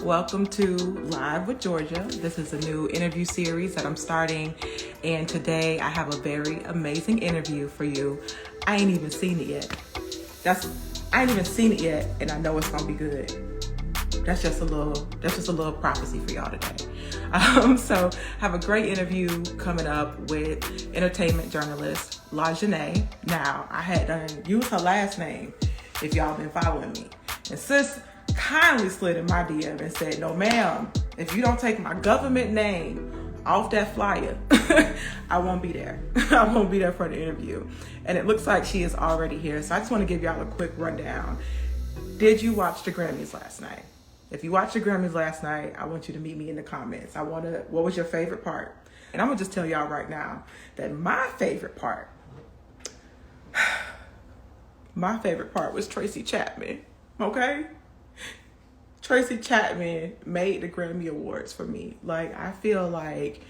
Welcome to Live with Georgia. This is a new interview series that I'm starting, and today I have a very amazing interview for you. I ain't even seen it yet. I ain't even seen it yet, and I know it's gonna be good. That's just a little prophecy for y'all today. So have a great interview coming up with entertainment journalist LaJanee. Now, I had done use her last name if y'all been following me. And sis kindly slid in my DM and said, no ma'am, if you don't take my government name off that flyer, I won't be there. I won't be there for the interview. And it looks like she is already here. So I just want to give y'all a quick rundown. Did you watch the Grammys last night? If you watched the Grammys last night, I want you to meet me in the comments. What was your favorite part? And I'm gonna just tell y'all right now that my favorite part was Tracy Chapman, okay? Tracy Chapman made the Grammy Awards for me. Like, I feel like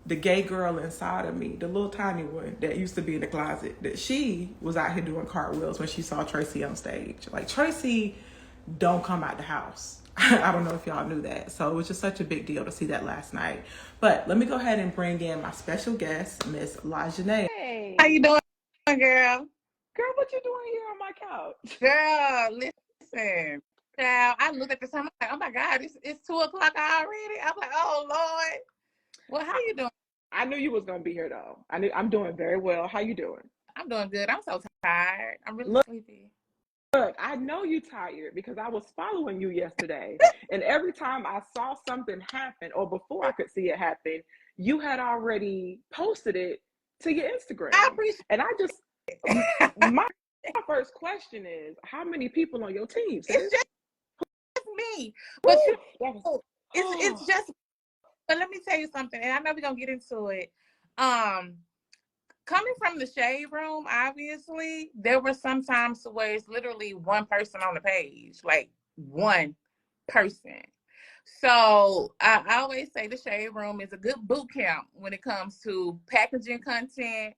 the gay girl inside of me, the little tiny one that used to be in the closet, that she was out here doing cartwheels when she saw Tracy on stage. Like, Tracy don't come out the house. I don't know if y'all knew that. So it was just such a big deal to see that last night. But let me go ahead and bring in my special guest, Miss LaJanee. Hey. How you doing, girl? Girl, what you doing here on my couch? Girl, listen. Child, I looked at the time, I'm like, oh my God, it's 2 o'clock already. I'm like, oh Lord. Well, how you doing? I knew you was gonna be here though. I'm doing very well. How you doing? I'm doing good. I'm so tired. I'm really sleepy. Look, I know you tired because I was following you yesterday. And every time I saw something happen, or before I could see it happen, you had already posted it to your Instagram. I appreciate and I just my first question is, how many people on your team? Sis? It's just me. But It's just, but let me tell you something, and I know we're gonna get into it. Coming from the shade room, obviously, there were some times where it's literally one person on the page, like one person. So I always say the shade room is a good boot camp when it comes to packaging content,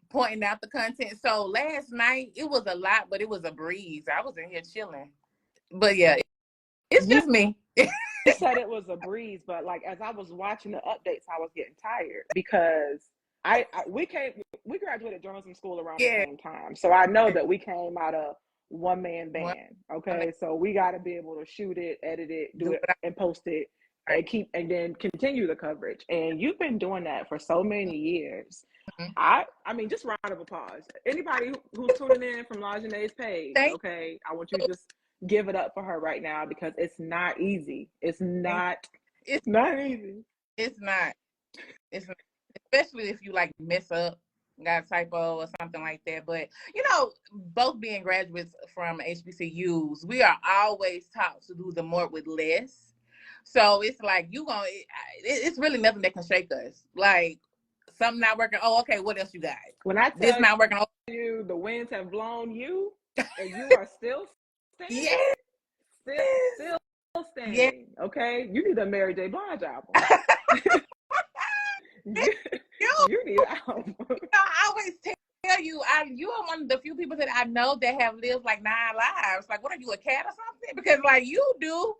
pointing out the content. So last night, it was a lot, but it was a breeze. I was in here chilling. But yeah, it's just me. You said it was a breeze, but like as I was watching the updates, I was getting tired because we graduated journalism school around the same time, so I know that we came out of one-man band. Okay, so we got to be able to shoot it, edit it, do it, and post it, and then continue the coverage. And you've been doing that for so many years. I mean, just round of applause. Anybody who's tuning in from LaJanee's page, okay, I want you to just give it up for her right now because it's not easy. It's not easy. It's not, especially if you like mess up, got a typo or something like that. But you know, both being graduates from HBCUs, we are always taught to do the more with less. So it's like it's really nothing that can shake us. Like something not working. Oh, okay, what else you got? When I tell this not working, you the winds have blown you, and you are still standing. Yes. Still standing. Yeah. Okay, you need a Mary J. Blige album. you need an album. I always tell you, you are one of the few people that I know that have lived like 9 lives. Like, what are you, a cat or something? Because like you do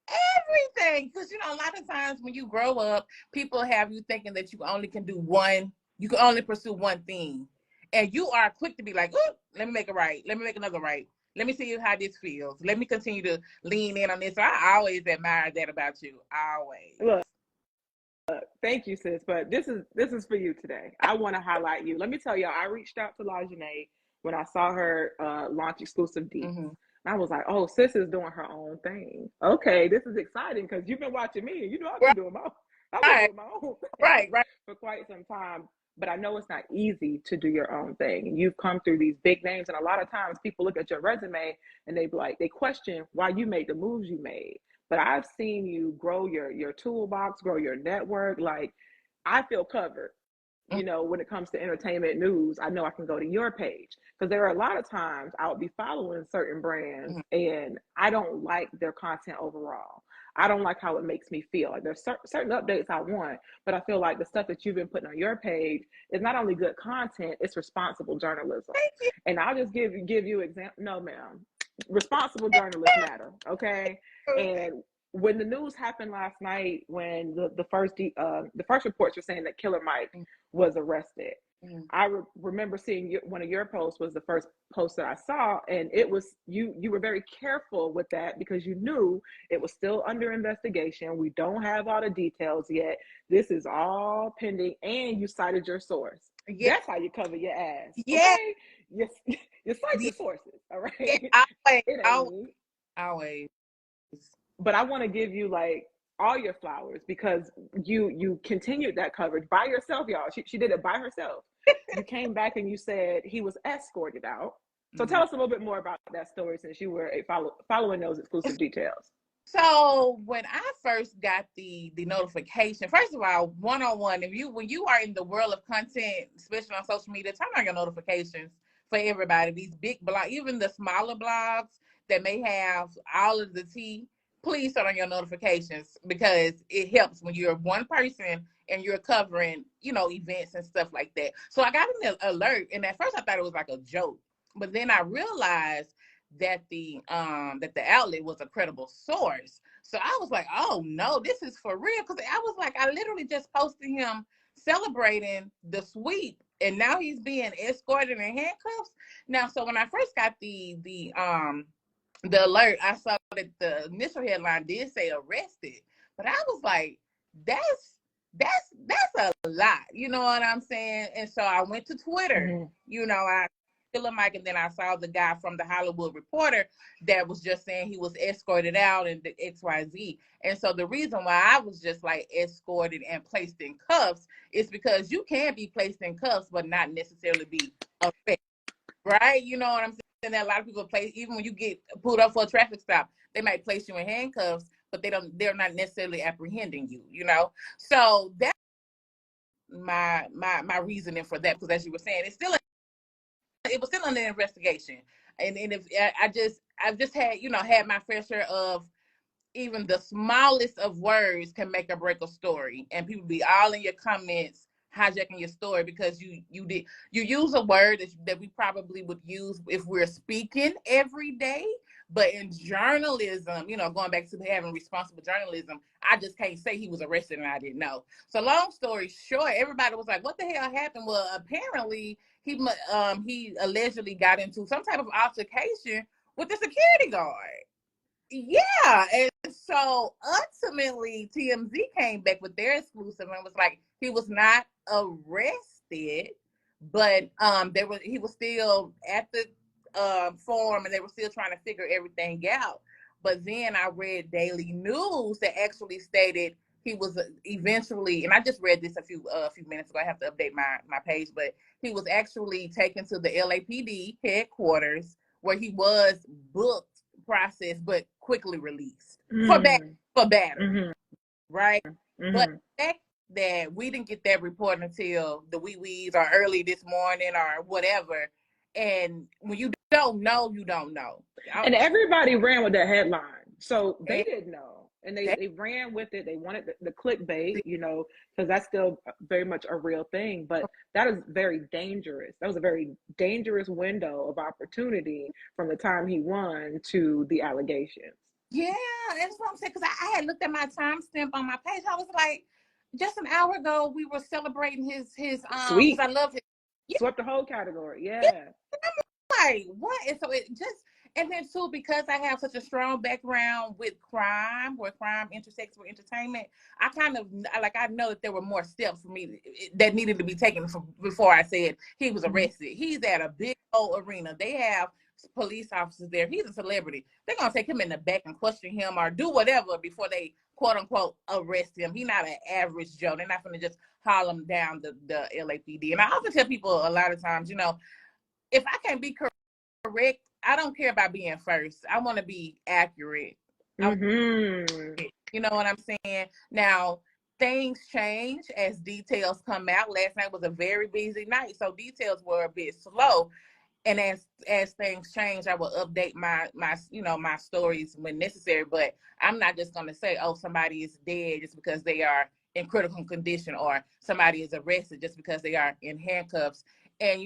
everything. Because you know, a lot of times when you grow up, people have you thinking that you only can do one. You can only pursue one thing, and you are quick to be like, "Ooh, let me make it right. Let me make another right. Let me see how this feels. Let me continue to lean in on this." So I always admire that about you. Always. Look, thank you, sis. But this is for you today. I want to highlight you. Let me tell y'all, I reached out to LaJanee when I saw her launch exclusive deals. Mm-hmm. I was like, oh, sis is doing her own thing. Okay, this is exciting because you've been watching me. You know, I've been doing my own thing right for quite some time. But I know it's not easy to do your own thing. You've come through these big names, and a lot of times people look at your resume and they question why you made the moves you made. But I've seen you grow your toolbox, grow your network. Like, I feel covered. You know, when it comes to entertainment news, I know I can go to your page because there are a lot of times I would be following certain brands and I don't like their content overall. I don't like how it makes me feel. Like, there's certain updates I want, but I feel like the stuff that you've been putting on your page is not only good content, it's responsible journalism. And I'll just give you example. No, ma'am. Responsible journalists matter, okay? And when the news happened last night, when the first reports were saying that Killer Mike was arrested, I remember seeing one of your posts was the first post that I saw, and it was you were very careful with that because you knew it was still under investigation. We don't have all the details yet. This is all pending, and you cited your source. Yeah. That's how you cover your ass. Yeah. Okay? You cite your sources, all right? Yeah, It always. but I want to give you like all your flowers because you continued that coverage by yourself, y'all. She did it by herself. You came back and you said he was escorted out. So tell us a little bit more about that story since you were following those exclusive details. So when I first got the notification, first of all, one-on-one, when you are in the world of content, especially on social media, turn on your notifications for everybody. These big blogs, even the smaller blogs that may have all of the tea, please turn on your notifications because it helps when you're one person and you're covering, events and stuff like that. So I got an alert, and at first I thought it was like a joke, but then I realized that the outlet was a credible source. So I was like, oh no, this is for real. Because I was like, I literally just posted him celebrating the sweep, and now he's being escorted in handcuffs. Now, so when I first got the alert, I saw that the initial headline did say arrested, but I was like, that's a lot. You know what I'm saying? And so I went to Twitter. I Killer Mike, and then I saw the guy from the Hollywood Reporter that was just saying he was escorted out and the XYZ. And so the reason why I was just like escorted and placed in cuffs is because you can be placed in cuffs but not necessarily be arrested, right? You know what I'm saying? That a lot of people place, even when you get pulled up for a traffic stop, they might place you in handcuffs, but they're not necessarily apprehending you, So that's my reasoning for that, because as you were saying, it was still under investigation. And if I've just had my fair share of even the smallest of words can make or break a story, and people be all in your comments hijacking your story because you use a word that we probably would use if we're speaking every day. But in journalism, going back to having responsible journalism, I just can't say he was arrested and I didn't know. So long story short, everybody was like, what the hell happened? Well, apparently he allegedly got into some type of altercation with the security guard. Yeah, and so ultimately TMZ came back with their exclusive and was like, he was not arrested, but he was still at the forum and they were still trying to figure everything out. But then I read Daily News that actually stated he was eventually, and I just read this a few minutes ago. I have to update my page, but he was actually taken to the LAPD headquarters where he was booked, processed, but quickly released for battery, right? But the fact that we didn't get that report until the wee-wees or early this morning or whatever, and when you don't know, you don't know. And everybody ran with that headline, so they didn't know. And they ran with it. They wanted the clickbait, because that's still very much a real thing. But that is very dangerous. That was a very dangerous window of opportunity from the time he won to the allegations. Yeah, that's what I'm saying. Because I had looked at my timestamp on my page. I was like, just an hour ago, we were celebrating his sweet. I love it. Yeah. Swept the whole category. Yeah. I'm like, what? And so it just. And then too, because I have such a strong background with crime, where crime intersects with entertainment, I know that there were more steps for me that needed to be taken before I said he was arrested. He's at a big old arena. They have police officers there. He's a celebrity. They're going to take him in the back and question him or do whatever before they, quote unquote, arrest him. He's not an average Joe. They're not going to just haul him down the LAPD. And I often tell people a lot of times, if I can't be correct, I don't care about being first. I want to be accurate. You know what I'm saying? Now, things change as details come out. Last night was a very busy night, so details were a bit slow. And as things change, I will update my stories when necessary. But I'm not just going to say, oh, somebody is dead just because they are in critical condition, or somebody is arrested just because they are in handcuffs. And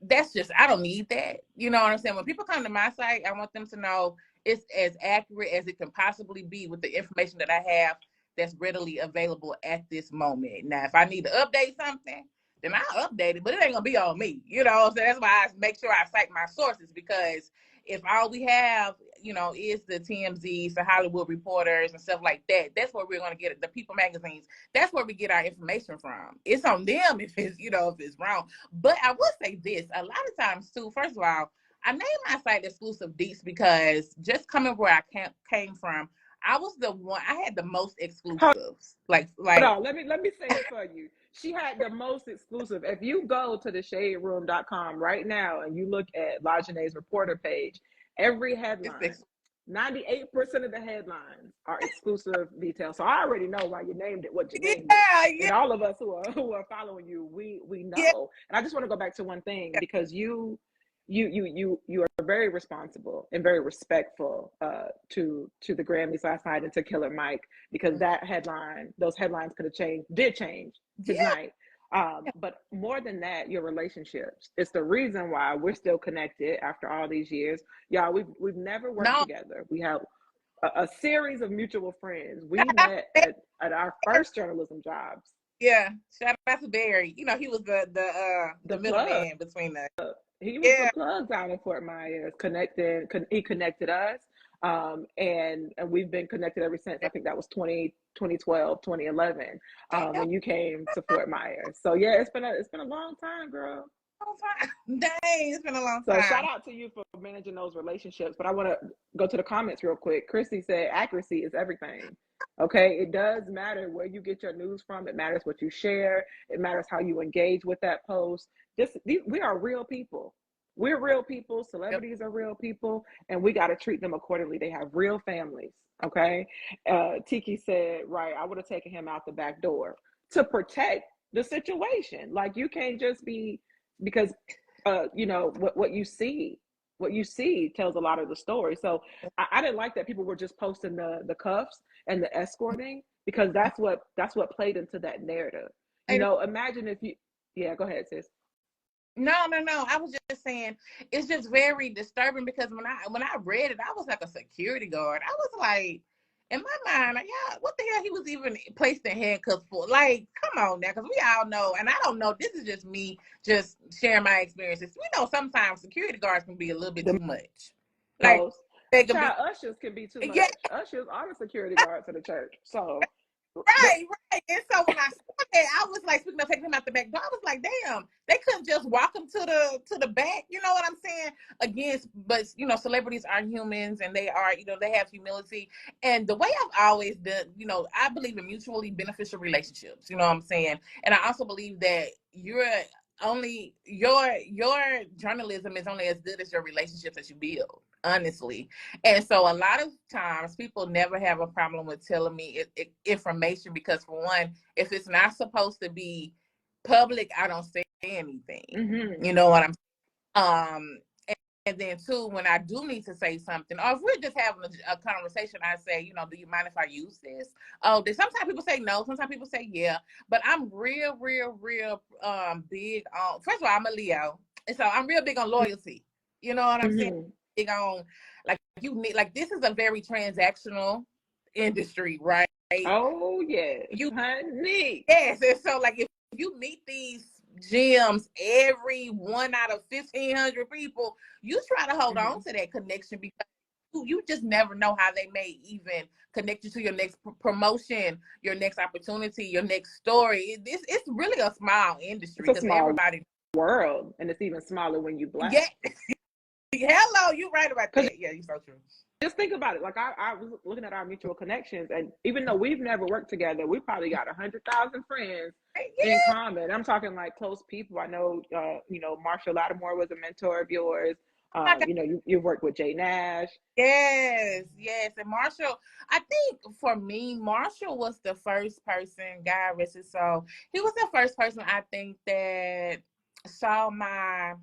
that's just, I don't need that. You know what I'm saying? When people come to my site, I want them to know it's as accurate as it can possibly be with the information that I have that's readily available at this moment. Now, if I need to update something, then I'll update it, but it ain't gonna be on me. You know, so that's why I make sure I cite my sources, because if all we have, you know, is the TMZs, the Hollywood Reporters and stuff like that, that's where we're gonna get it. The People magazines, that's where we get our information from. It's on them if it's, you know, if it's wrong. But I will say this, a lot of times too, first of all, I named my site Exclusive Deets because just coming where I came from, I was the one, I had the most exclusives. Like Hold on, let me say it for you. She had the most exclusive. If you go to the shaderoom.com right now and you look at LaJanee's reporter page, every headline, 98% of the headlines are exclusive details. So I already know why you named it what you named it. And all of us who are following you, we know. Yeah. And I just want to go back to one thing, because you are very responsible and very respectful to the Grammys last night and to Killer Mike, because those headlines did change his night. But more than that, your relationships. It's the reason why we're still connected after all these years. Y'all, we've never worked together. We have a series of mutual friends. We met at our first journalism jobs. Yeah, shout out to Barry. You know, he was the middleman between the. He was the plugs out in Fort Myers. He connected us, and we've been connected ever since. I think that was 2012, 2011, when you came to Fort Myers. So yeah, it's been a long time, girl. Dang, it's been a long time. So shout out to you for managing those relationships. But I want to go to the comments real quick. Chrissy said accuracy is everything. Okay, it does matter where you get your news from. It matters what you share. It matters how you engage with that post. We are real people. We're real people. Celebrities are real people, and we got to treat them accordingly. They have real families. Okay. Tiki said, right, I would have taken him out the back door to protect the situation. Like, you can't just be, because you know what you see tells a lot of the story. So I didn't like that people were just posting the cuffs and the escorting, because that's what played into that narrative. You know, imagine if you, go ahead, sis. No. I was just saying, it's just very disturbing, because when I read it, I was like a security guard. I was like, in my mind, like, yeah, what the hell he was even placed in handcuffs for? Like, come on now, because we all know, and I don't know, this is just me just sharing my experiences. We know sometimes security guards can be a little bit too much. Like, ushers can be too much. Yeah. Ushers are the security guards of the church. So Right. And so when I saw that, I was like, speaking of taking him out the back door, I was like, damn, they couldn't just walk him to the back. You know what I'm saying? But you know, celebrities are humans, and they are, you know, they have humility. And the way I've always been, you know, I believe in mutually beneficial relationships. You know what I'm saying? And I also believe that your journalism is only as good as your relationships that you build, honestly. And so a lot of times people never have a problem with telling me information, because for one, if it's not supposed to be public, I don't say anything. Mm-hmm. You know what I'm and then two, when I do need to say something, or if we're just having a conversation, I say, you know, do you mind if I use this? Oh, sometimes people say no, sometimes people say yeah. But I'm real big on, first of all, I'm a Leo. And so I'm real big on loyalty. You know what I'm saying? Big on, like, you need, like, this is a very transactional industry, right? Oh yes, honey. Yes, and so like if you meet these gems, every 1 out of 1,500 people, you try to hold on to that connection, because you just never know how they may even connect you to your next promotion, your next opportunity, your next story. It's really a small industry, because everybody world, and it's even smaller when you Black. Yeah. Hello, you're right about that. Yeah, you're so true. Just think about it. Like, I was looking at our mutual connections, and even though we've never worked together, we probably got 100,000 friends in common. I'm talking like close people. I know, you know, Marshall Lattimore was a mentor of yours. You know, you worked with Jay Nash. Yes. And Marshall, I think for me, Marshall was the first person, God rest his soul, he was the first person I think that saw my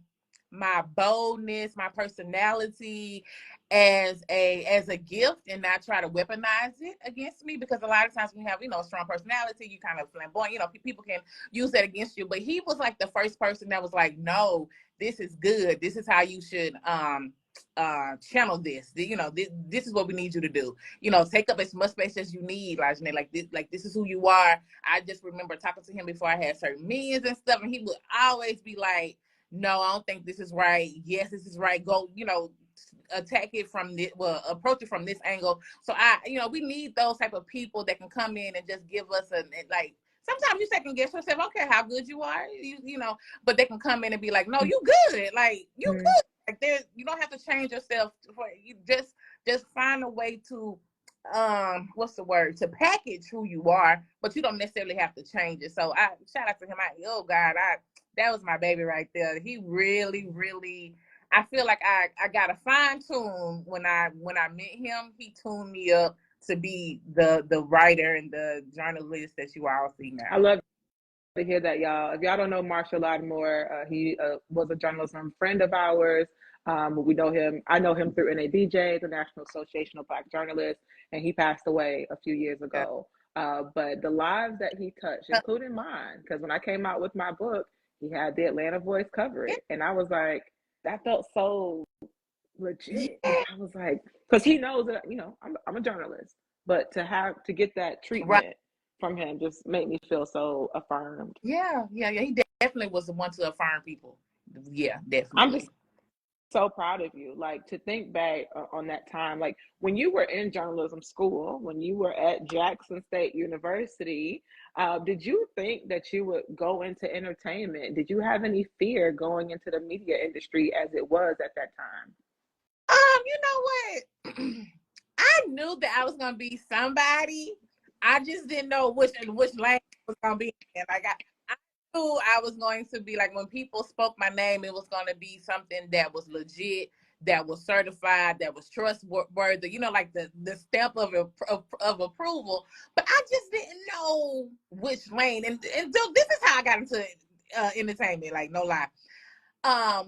boldness, my personality as a gift, and not try to weaponize it against me, because a lot of times when you have, you know, a strong personality, you kind of flamboyant, you know, people can use that against you. But he was like the first person that was like, no, this is good. This is how you should channel this. This is what we need you to do. Take up as much space as you need, LaJanee. Like this is who you are. I just remember talking to him before I had certain meetings and stuff, and he would always be like, no, I don't think this is right. Yes, this is right. Go, attack it from this, approach it from this angle. So we need those type of people that can come in and just give us like, sometimes you second guess yourself. I don't care how good you are, but they can come in and be like, no, you good. Like, you good. Like, you don't have to change yourself. You just find a way to, what's the word? To package who you are, but you don't necessarily have to change it. So I shout out to him. Oh God, that was my baby right there. He really, really, I feel like I got a fine tune when I met him. He tuned me up to be the writer and the journalist that you all see now. I love to hear that, y'all. If y'all don't know Marshall Lattimore, he was a journalism friend of ours. We know him. I know him through NABJ, the National Association of Black Journalists, and he passed away a few years ago. But the lives that he touched, including mine, because when I came out with my book, he had the Atlanta Voice cover it, and I was like, that felt so legit. I was like, because he knows that I'm a journalist, but to get that treatment from him just made me feel so affirmed. Yeah. He definitely was the one to affirm people. Yeah, definitely. I'm just so proud of you. Like, to think back on that time, like when you were in journalism school, when you were at Jackson State University, did you think that you would go into entertainment? Did you have any fear going into the media industry as it was at that time? You know what? I knew that I was gonna be somebody. I just didn't know which lane I was gonna be in. Like I knew I was going to be, like, when people spoke my name, it was gonna be something that was legit, that was certified, that was trustworthy. Like the stamp of approval. But I just didn't know which lane. And so this is how I got into entertainment. Like, no lie.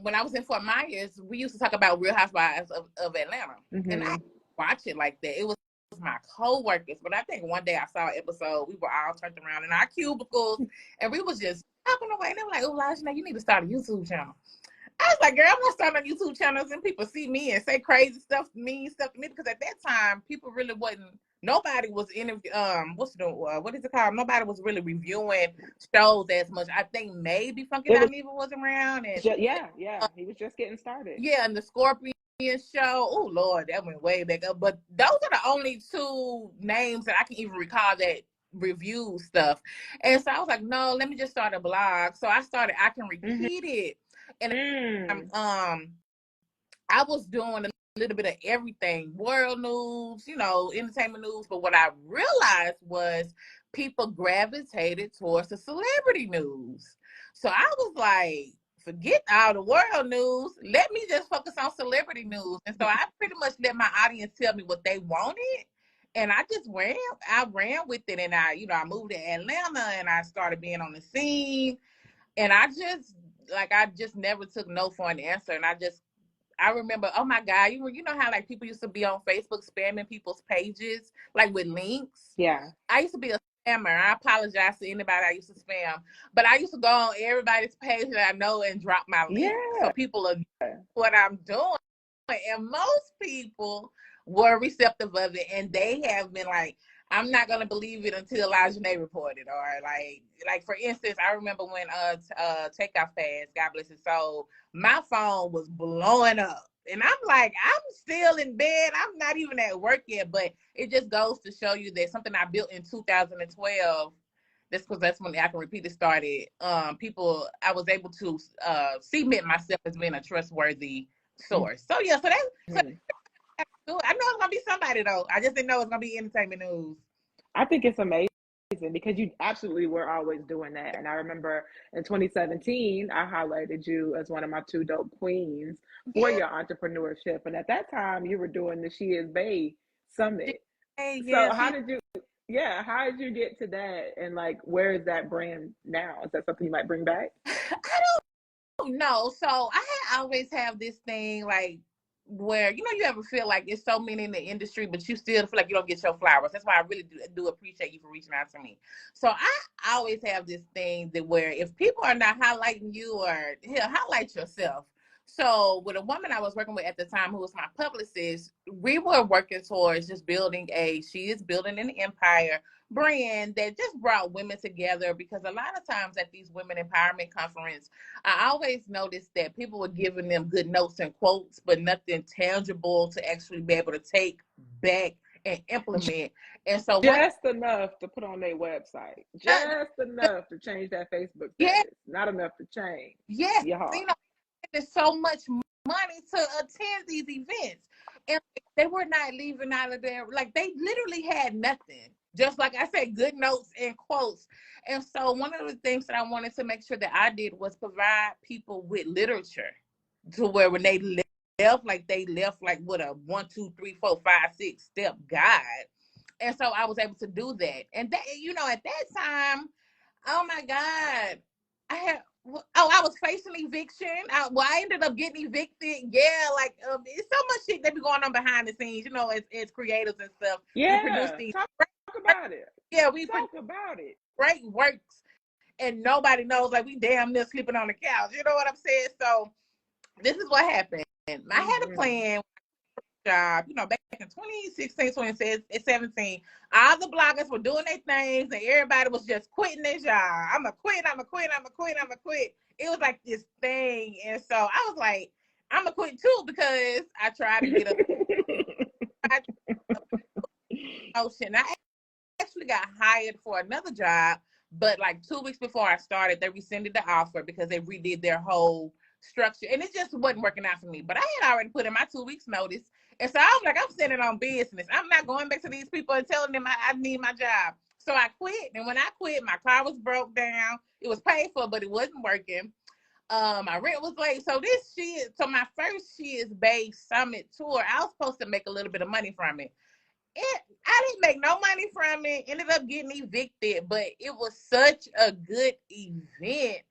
When I was in Fort Myers, we used to talk about Real Housewives of Atlanta, and I watch it like that. It was my co-workers, but I think one day I saw an episode. We were all turned around in our cubicles, and we was just talking away. And they were like, "Oh, LaJanee, you need to start a YouTube channel." I was like, "Girl, I'm gonna start on YouTube channels, and people see me and say crazy stuff, mean stuff to me." Because at that time, people really wasn't. Nobody was what is it called? Nobody was really reviewing shows as much. I think maybe Funky Dineva was around, and yeah, he was just getting started. Yeah, and the Scorpion show. Oh Lord, that went way back up. But those are the only two names that I can even recall that review stuff. And so I was like, no, let me just start a blog. So I started I Can Repeat It, and I was doing a little bit of everything, world news, entertainment news. But what I realized was people gravitated towards the celebrity news. So I was like, forget all the world news. Let me just focus on celebrity news. And so I pretty much let my audience tell me what they wanted. And I just ran with it. And I moved to Atlanta and I started being on the scene. And I just never took no for an answer. And I remember, oh my God, you know how like people used to be on Facebook spamming people's pages, like with links? Yeah. I used to be a spammer. I apologize to anybody I used to spam. But I used to go on everybody's page that I know and drop my link. So people are doing what I'm doing. And most people were receptive of it. And they have been like, I'm not gonna believe it until LaJanee reported. Or like for instance, I remember when Takeoff passed, God bless his soul, my phone was blowing up. And I'm like, I'm still in bed. I'm not even at work yet. But it just goes to show you that something I built in 2012, that's when I Can Repeat It started. I was able to cement myself as being a trustworthy source. So yeah, so that's I know it's gonna be somebody though. I just didn't know it's gonna be entertainment news. I think it's amazing because you absolutely were always doing that. And I remember in 2017, I highlighted you as one of my 2 dope queens for your entrepreneurship. And at that time, you were doing the She Is Bae Summit. So how did you get to that? And like, where is that brand now? Is that something you might bring back? I don't know. So I always have this thing like, where you ever feel like it's so many in the industry, but you still feel like you don't get your flowers. That's why I really do appreciate you for reaching out to me. So I always have this thing that where if people are not highlighting you, or highlight yourself. So with a woman I was working with at the time, who was my publicist, we were working towards just she is building an empire brand that just brought women together, because a lot of times at these women empowerment conference, I always noticed that people were giving them good notes and quotes, but nothing tangible to actually be able to take back and implement. And so just enough to put on their website, just enough to change that Facebook status, not enough to change. Yes, your heart. you know, there's so much money to attend these events, and they were not leaving out of there. Like, they literally had nothing. Just like I said, good notes and quotes. And so one of the things that I wanted to make sure that I did was provide people with literature, to where when they left, they left with a 1, 2, 3, 4, 5, 6 step guide. And so I was able to do that. And that, at that time, oh my God, I was facing eviction. I ended up getting evicted. Yeah, it's so much shit that be going on behind the scenes, as creators and stuff. Yeah, we produce these talk about it. Yeah, we talk about it. Great works, and nobody knows. We damn near sleeping on the couch. You know what I'm saying? So this is what happened. I had a plan. Job, back in 2016, 2017, all the bloggers were doing their things, and everybody was just quitting their job. I'm gonna quit. It was like this thing, and so I was like, I'm gonna quit too, because I tried to get a promotion. I actually got hired for another job, but 2 weeks before I started, they rescinded the offer because they redid their whole structure, and it just wasn't working out for me. But I had already put in my 2 weeks notice, and so I'm like, I'm sending on business. I'm not going back to these people and telling them I need my job. So I quit, and when I quit, my car was broke down. It was paid for, but it wasn't working. My rent was late. So my first She Is Bae Summit tour, I was supposed to make a little bit of money from it. I didn't make no money from it. Ended up getting evicted, but it was such a good event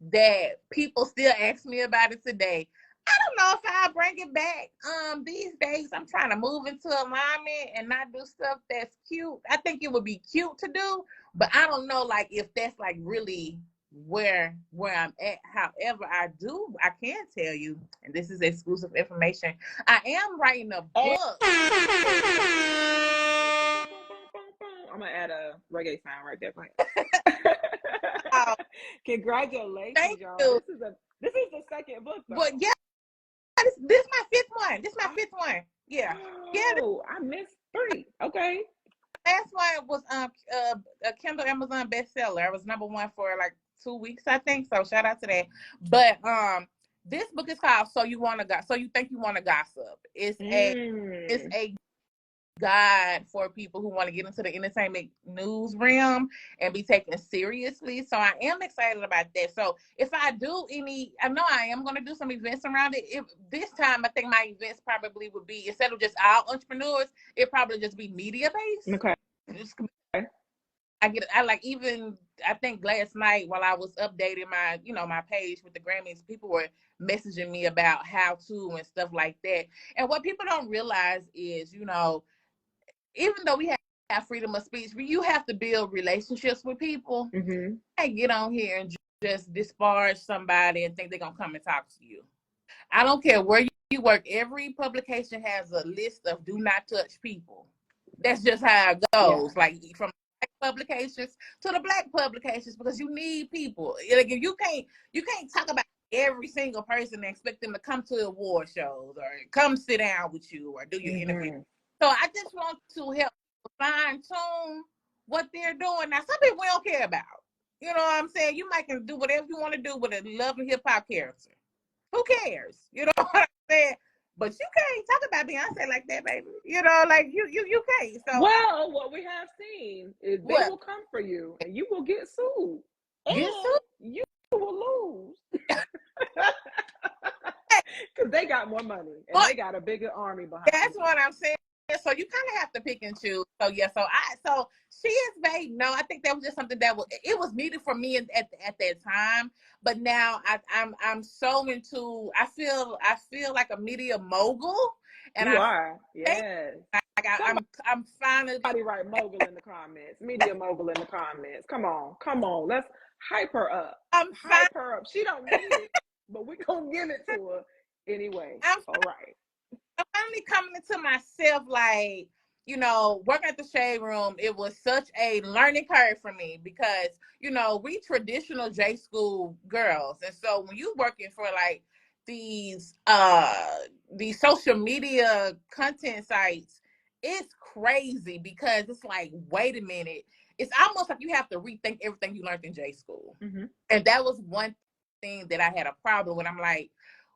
that people still ask me about it today. I don't know if I'll bring it back. These days I'm trying to move into alignment and not do stuff that's cute. I think it would be cute to do, but I don't know if that's really where I'm at. However, I can tell you, and this is exclusive information, I am writing a book. I'm gonna add a reggae sound right there. Congratulations, Thank y'all. you. This is the second book, though. But yeah, this is my fifth one. This is my fifth one. Yeah. Oh, I missed 3. Okay. Last one was a Kindle Amazon bestseller. I was number 1 for 2 weeks, I think. So shout out to that. But this book is called So You Think You Wanna Gossip. It's a guide for people who want to get into the entertainment news realm and be taken seriously. So I am excited about that. So if I do I know I am going to do some events around it. This time, I think my events probably would be, instead of just all entrepreneurs, it probably just be media based. Okay. I think last night while I was updating my, my page with the Grammys, people were messaging me about how to and stuff like that. And what people don't realize is, even though we have freedom of speech, you have to build relationships with people. Mm-hmm. And get on here and just disparage somebody and think they're going to come and talk to you. I don't care where you work. Every publication has a list of do not touch people. That's just how it goes. Yeah. From black publications to the black publications, because you need people. You can't talk about every single person and expect them to come to award shows or come sit down with you or do your interview. So I just want to help people fine tune what they're doing. Now, some people we don't care about. You know what I'm saying? You might can do whatever you want to do with a love and hip hop character. Who cares? You know what I'm saying? But you can't talk about Beyonce like that, baby. You can't. So, well, what we have seen is they will come for you and you will get sued. You will lose. Because they got more money and they got a bigger army behind them. That's what I'm saying. So you kind of have to pick and choose. So yeah, so She Is Bae. No, I think that was just something that was needed for me at that time. But now I'm so into. I feel like a media mogul. And you are, yes. I'm finally. Somebody write mogul in the comments. Media mogul in the comments. Come on. Let's hype her up. Hype her up. She don't need it, but we gonna give it to her. Anyway, I'm all right. finally coming into myself, like, you know, working at the shade room, it was such a learning curve for me because, you know, we traditional J school girls. And so when you working for like these social media content sites, it's crazy because it's like, wait a minute. It's almost like you have to rethink everything you learned in J school. Mm-hmm. And that was one thing that I had a problem with. I'm like,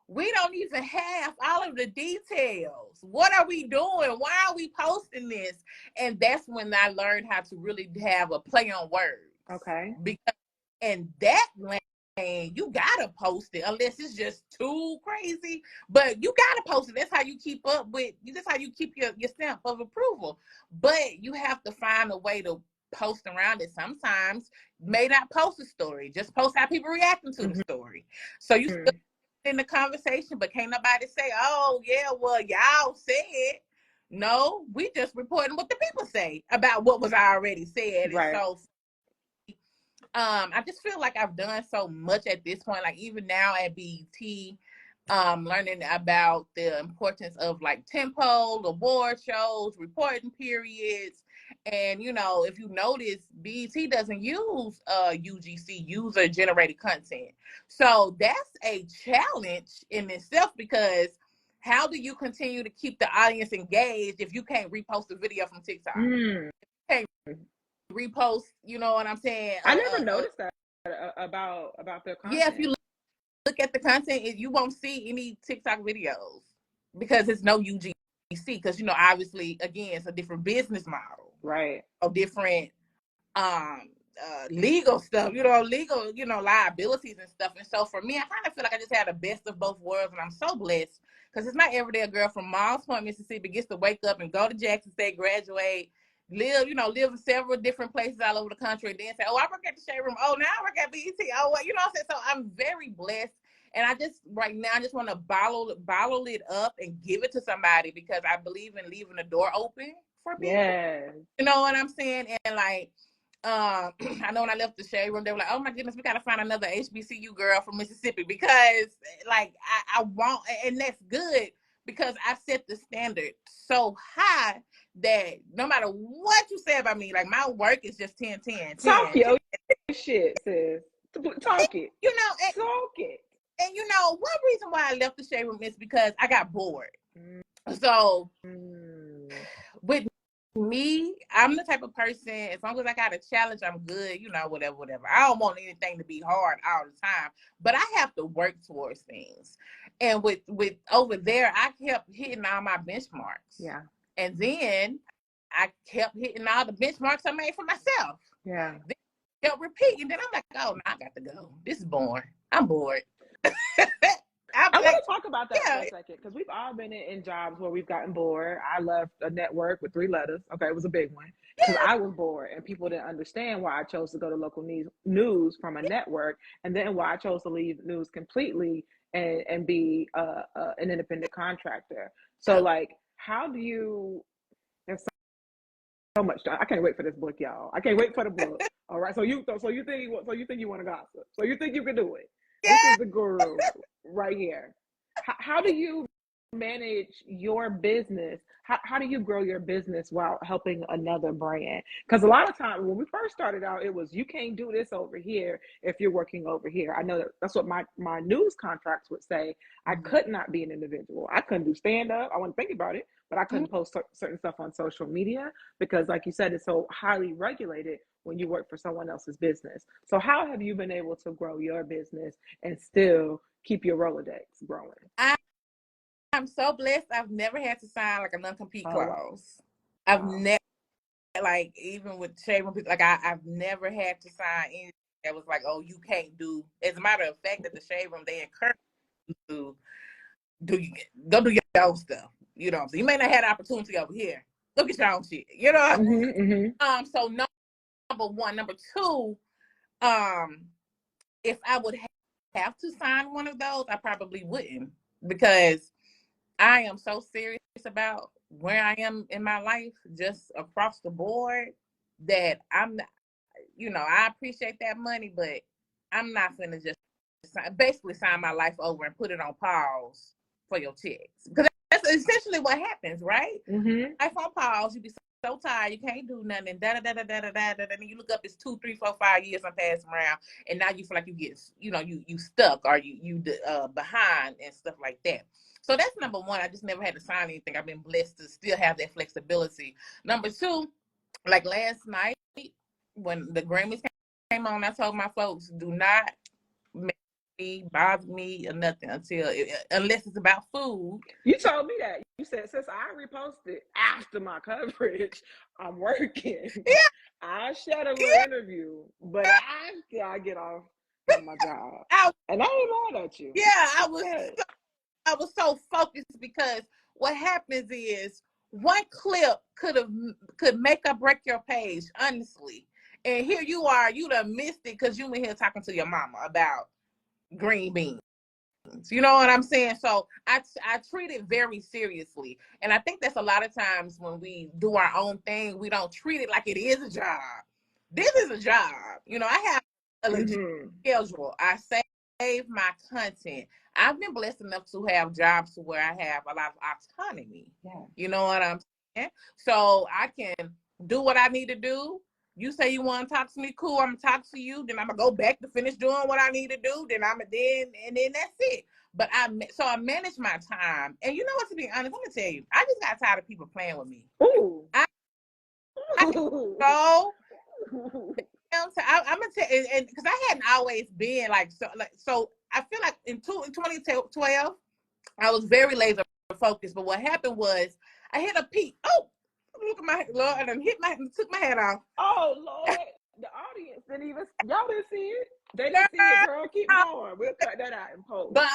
we don't even have all of the details. What are we doing? Why are we posting this? And that's when I learned how to really have a play on words. Okay. Because in that lane, you gotta post it unless it's just too crazy. But you gotta post it. That's how you keep up with. That's how you keep your stamp of approval. But you have to find a way to post around it. Sometimes may not post a story. Just post how people reacting to the story. So you still in the conversation, but can't nobody say, oh yeah, well, y'all said. No, we just reporting what the people say about what was already said. Right. And so I just feel like I've done so much at this point, like even now at BET, learning about the importance of like tempo, award shows, reporting periods. And you know, if you notice, BET doesn't use UGC, user generated content. So that's a challenge in itself because how do you continue to keep the audience engaged if you can't repost a video from TikTok? Mm. You can't repost, you know what I'm saying? I never noticed that about their content. Yeah, if you look at the content, you won't see any TikTok videos because it's no UGC. Because you know, obviously, again, it's a different business model, right? Of different legal stuff, legal, liabilities and stuff. And so for me, I kind of feel like I just had the best of both worlds, and I'm so blessed because it's not every day a girl from Moss Point, Mississippi, gets to wake up and go to Jackson State, graduate, live in several different places all over the country, and then say, "Oh, I work at the Shade Room. Oh, now I work at BET. Oh, what?" You know what I'm saying? So I'm very blessed. And I just right now I just want to bottle it up and give it to somebody because I believe in leaving the door open for people. Yes. You know what I'm saying? And like, I know when I left the Shade Room, they were like, "Oh my goodness, we gotta find another HBCU girl from Mississippi," because like I want, and that's good because I set the standard so high that no matter what you say about me, like my work is just 10-10. Talk your shit, sis. Talk it. You know, talk it. And you know, one reason why I left the Shade Room is because I got bored. So with me, I'm the type of person, as long as I got a challenge, I'm good, whatever. I don't want anything to be hard all the time, but I have to work towards things. And with over there, I kept hitting all my benchmarks. Yeah. And then I kept hitting all the benchmarks I made for myself. Yeah. Then I kept repeating. Then I'm like, oh, no, I got to go. This is boring. I'm bored. I want to talk about that for a second because we've all been in jobs where we've gotten bored. I left a network with 3 letters. Okay, it was a big one because I was bored and people didn't understand why I chose to go to local news from a network, and then why I chose to leave news completely and be an independent contractor. So, like, how do you? There's so much. I can't wait for this book, y'all. I can't wait for the book. All right. So you think you want to gossip? So you think you can do it? This is the guru right here. How do you manage your business? How do you grow your business while helping another brand? Because a lot of times when we first started out, it was, you can't do this over here if you're working over here. I know that's what my news contracts would say. I could not be an individual. I couldn't do stand up. I wasn't thinking about it, but I couldn't post certain stuff on social media because, like you said, it's so highly regulated when you work for someone else's business. So how have you been able to grow your business and still keep your Rolodex growing? I'm so blessed. I've never had to sign like a non-compete clause. I've never, like, even with Shade Room people, like I've never had to sign anything that was like, oh, you can't do. As a matter of fact, at the Shade Room, they encourage you to go do your own stuff. You know, so you may not have the opportunity over here. Go get your own shit. You know. So number one, number two, if I would have to sign one of those, I probably wouldn't because I am so serious about where I am in my life, just across the board, that I'm not, I appreciate that money, but I'm not going to just basically sign my life over and put it on pause for your checks. Because that's essentially what happens, right? Mm-hmm. Life on pause, you be so tired, you can't do nothing, and you look up, it's 2, 3, 4, 5 years I'm passing around, and now you feel like you get, you stuck, or you behind and stuff like that. So that's number one. I just never had to sign anything. I've been blessed to still have that flexibility. Number two, like last night when the Grammys came on, I told my folks, do not make me, bother me or nothing unless it's about food. You told me that. You said, since I reposted after my coverage, I'm working. Yeah. I'll share a little interview, but after I get off from my job. And I ain't mad at you. Yeah, I was so focused, because what happens is one clip could make or break your page, honestly. And here you are, you done missed it because you in here talking to your mama about green beans. You know what I'm saying? So I treat it very seriously. And I think that's a lot of times when we do our own thing, we don't treat it like it is a job. This is a job. I have a legit schedule. I save my content. I've been blessed enough to have jobs to where I have a lot of autonomy. Yeah. You know what I'm saying? So I can do what I need to do. You say you want to talk to me, cool. I'm gonna talk to you. Then I'm gonna go back to finish doing what I need to do. Then then that's it. But I manage my time. And you know what? To be honest, I'm gonna tell you, I just got tired of people playing with me. Ooh. I'm gonna tell you, and because I hadn't always been so. I feel like in 2012, I was very laser focused. But what happened was I hit a peak. Oh, look at my Lord! I done took my hat off. Oh Lord, the audience y'all didn't see it. They didn't see it, girl. Keep going. We'll cut that out in post. But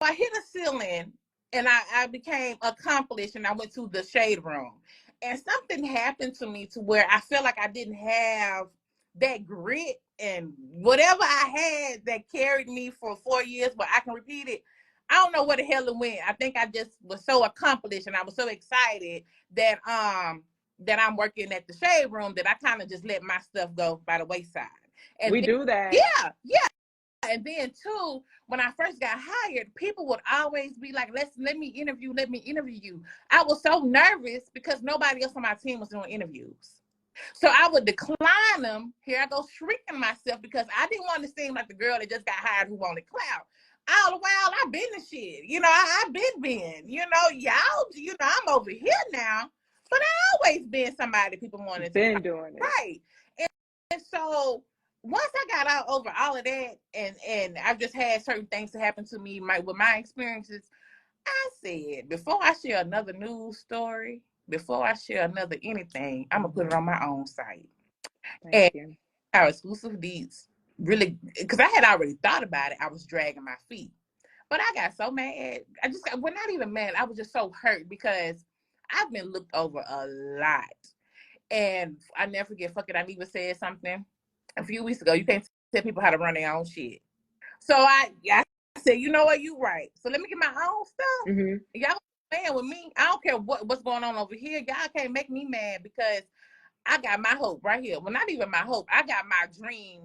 I hit a ceiling, and I became accomplished, and I went to the shade room, and something happened to me to where I felt like I didn't have that grit and whatever I had that carried me for 4 years, but I can repeat it. I don't know where the hell it went. I think I just was so accomplished, and I was so excited that I'm working at the shade room that I kind of just let my stuff go by the wayside. And we do that. Yeah. And then too, when I first got hired, people would always be like, let me interview you. I was so nervous because nobody else on my team was doing interviews. So I would decline them. Here I go shrinking myself because I didn't want to seem like the girl that just got hired who wanted clout. All the while I've been the shit. I've been. Y'all, I'm over here now. But I always been somebody people wanted to doing it. Right. And so once I got out over all of that, and I've just had certain things to happen to me with my experiences, I said, before I share another news story, before I share another anything, I'm going to put it on my own site. Thank you. Our exclusive deeds, really, because I had already thought about it, I was dragging my feet. But I got so mad. Well, not even mad. I was just so hurt because I've been looked over a lot. And I never forget, fuck it, I even said something a few weeks ago. You can't tell people how to run their own shit. So I said, you know what, you right. So let me get my own stuff. Mm-hmm. Y'all playing with me. I don't care what's going on over here. Y'all can't make me mad because I got my hope right here. Well, not even my hope. I got my dream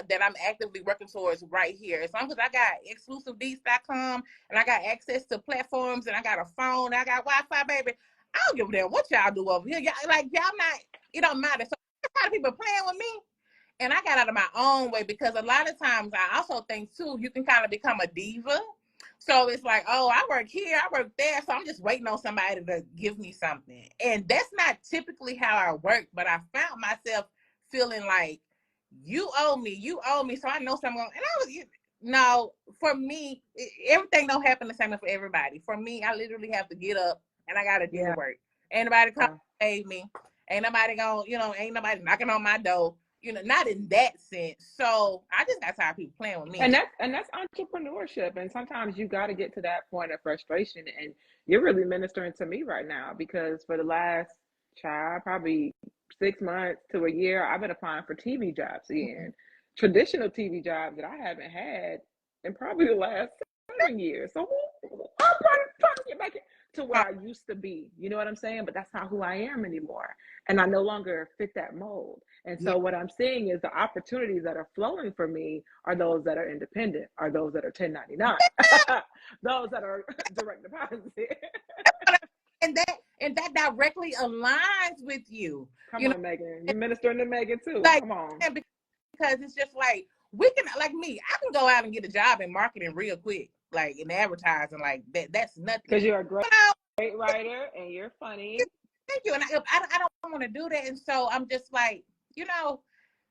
that I'm actively working towards right here. As long as I got exclusivedeeds.com and I got access to platforms and I got a phone, I got Wi-Fi, baby, I don't give a damn what y'all do over here. Y'all not, it don't matter. So a lot of people playing with me. And I got out of my own way because a lot of times I also think too, you can kind of become a diva. So it's like, oh, I work here, I work there. So I'm just waiting on somebody to give me something. And that's not typically how I work, but I found myself feeling like you owe me. So I know something. And no, for me, everything don't happen the same for everybody. For me, I literally have to get up and I got to do the work. Ain't nobody come to save me. Ain't nobody ain't nobody knocking on my door. Not in that sense. So I just got tired of people playing with me. And that's entrepreneurship. And sometimes you got to get to that point of frustration. And you're really ministering to me right now because for the last probably 6 months to a year, I've been applying for TV jobs again. Traditional TV jobs that I haven't had in probably the last 7 years. So I'm trying to get back in. to where I used to be. You know what I'm saying? But that's not who I am anymore. And I no longer fit that mold. And so what I'm seeing is the opportunities that are flowing for me are those that are independent, are those that are 1099, those that are direct deposit. and that directly aligns with you. Come on, Megan. You ministering to Megan too. Like, come on. Because it's just like, we can, like me, I can go out and get a job in marketing real quick, like in advertising, like that's nothing. Because you're a great writer and you're funny. Thank you. And I don't want to do that. And so I'm just like, you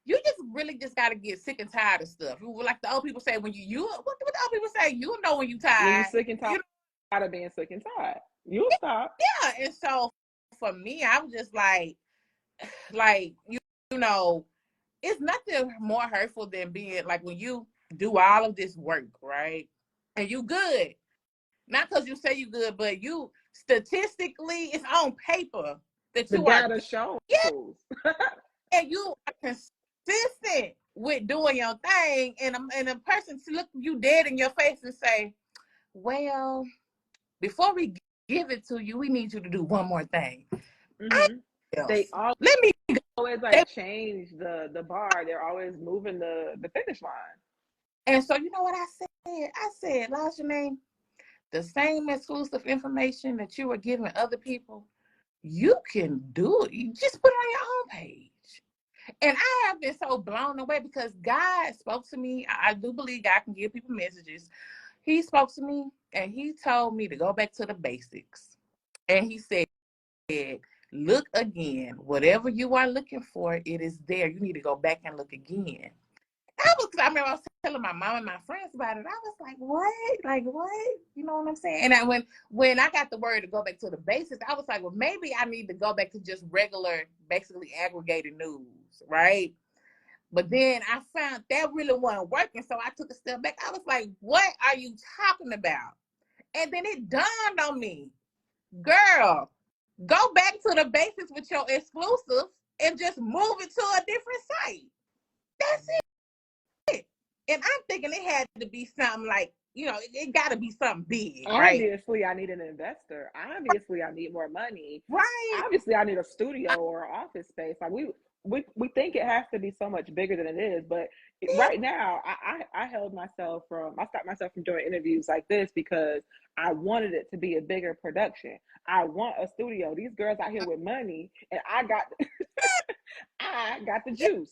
just really just got to get sick and tired of stuff. Like the old people say, when what the old people say, you know when you tired. When you're sick and tired of being sick and tired, you'll stop. Yeah. And so for me, I was just like, it's nothing more hurtful than being like when you do all of this work, right? And you good. Not because you say you good, but you statistically, it's on paper that you are. The data shows. Yeah. And you are consistent with doing your thing, and a person look you dead in your face and say, well, before we give it to you, we need you to do one more thing. Mm-hmm. They always change the bar. They're always moving the finish line. And so you know what I said? I said, LaJanee, the same exclusive information that you are giving other people, you can do it. You just put it on your own page. And I have been so blown away because God spoke to me. I do believe God can give people messages. He spoke to me and he told me to go back to the basics. And he said, look again. Whatever you are looking for, it is there. You need to go back and look again. I remember I was telling my mom and my friends about it. I was like, what? Like, what? You know what I'm saying? And when I got the word to go back to the basics, I was like, well, maybe I need to go back to just regular, basically aggregated news, right? But then I found that really wasn't working, so I took a step back. I was like, what are you talking about? And then it dawned on me, girl, go back to the basics with your exclusives and just move it to a different site. That's it. And I'm thinking it had to be something like, it got to be something big, right? Obviously, I need an investor. Obviously, I need more money. Right. Obviously, I need a studio or office space. Like we think it has to be so much bigger than it is, but right now, I stopped myself from doing interviews like this because I wanted it to be a bigger production. I want a studio. These girls out here with money, and I got the juice.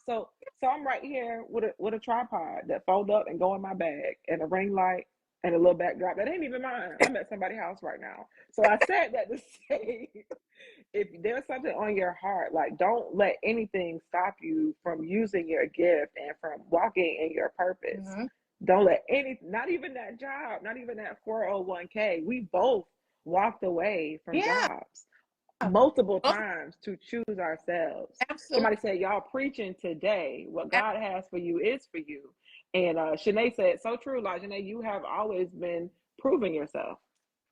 So I'm right here with a tripod that fold up and go in my bag, and a ring light and a little backdrop that ain't even mine. I'm at somebody's house right now. So I said that to say, if there's something on your heart, like, don't let anything stop you from using your gift and from walking in your purpose. Mm-hmm. Don't let not even that job, not even that 401k. We both walked away from jobs multiple times to choose ourselves. Absolutely. Somebody said, y'all preaching today. What God has for you is for you. And Shanae said, so true, LaJanee, you have always been proving yourself.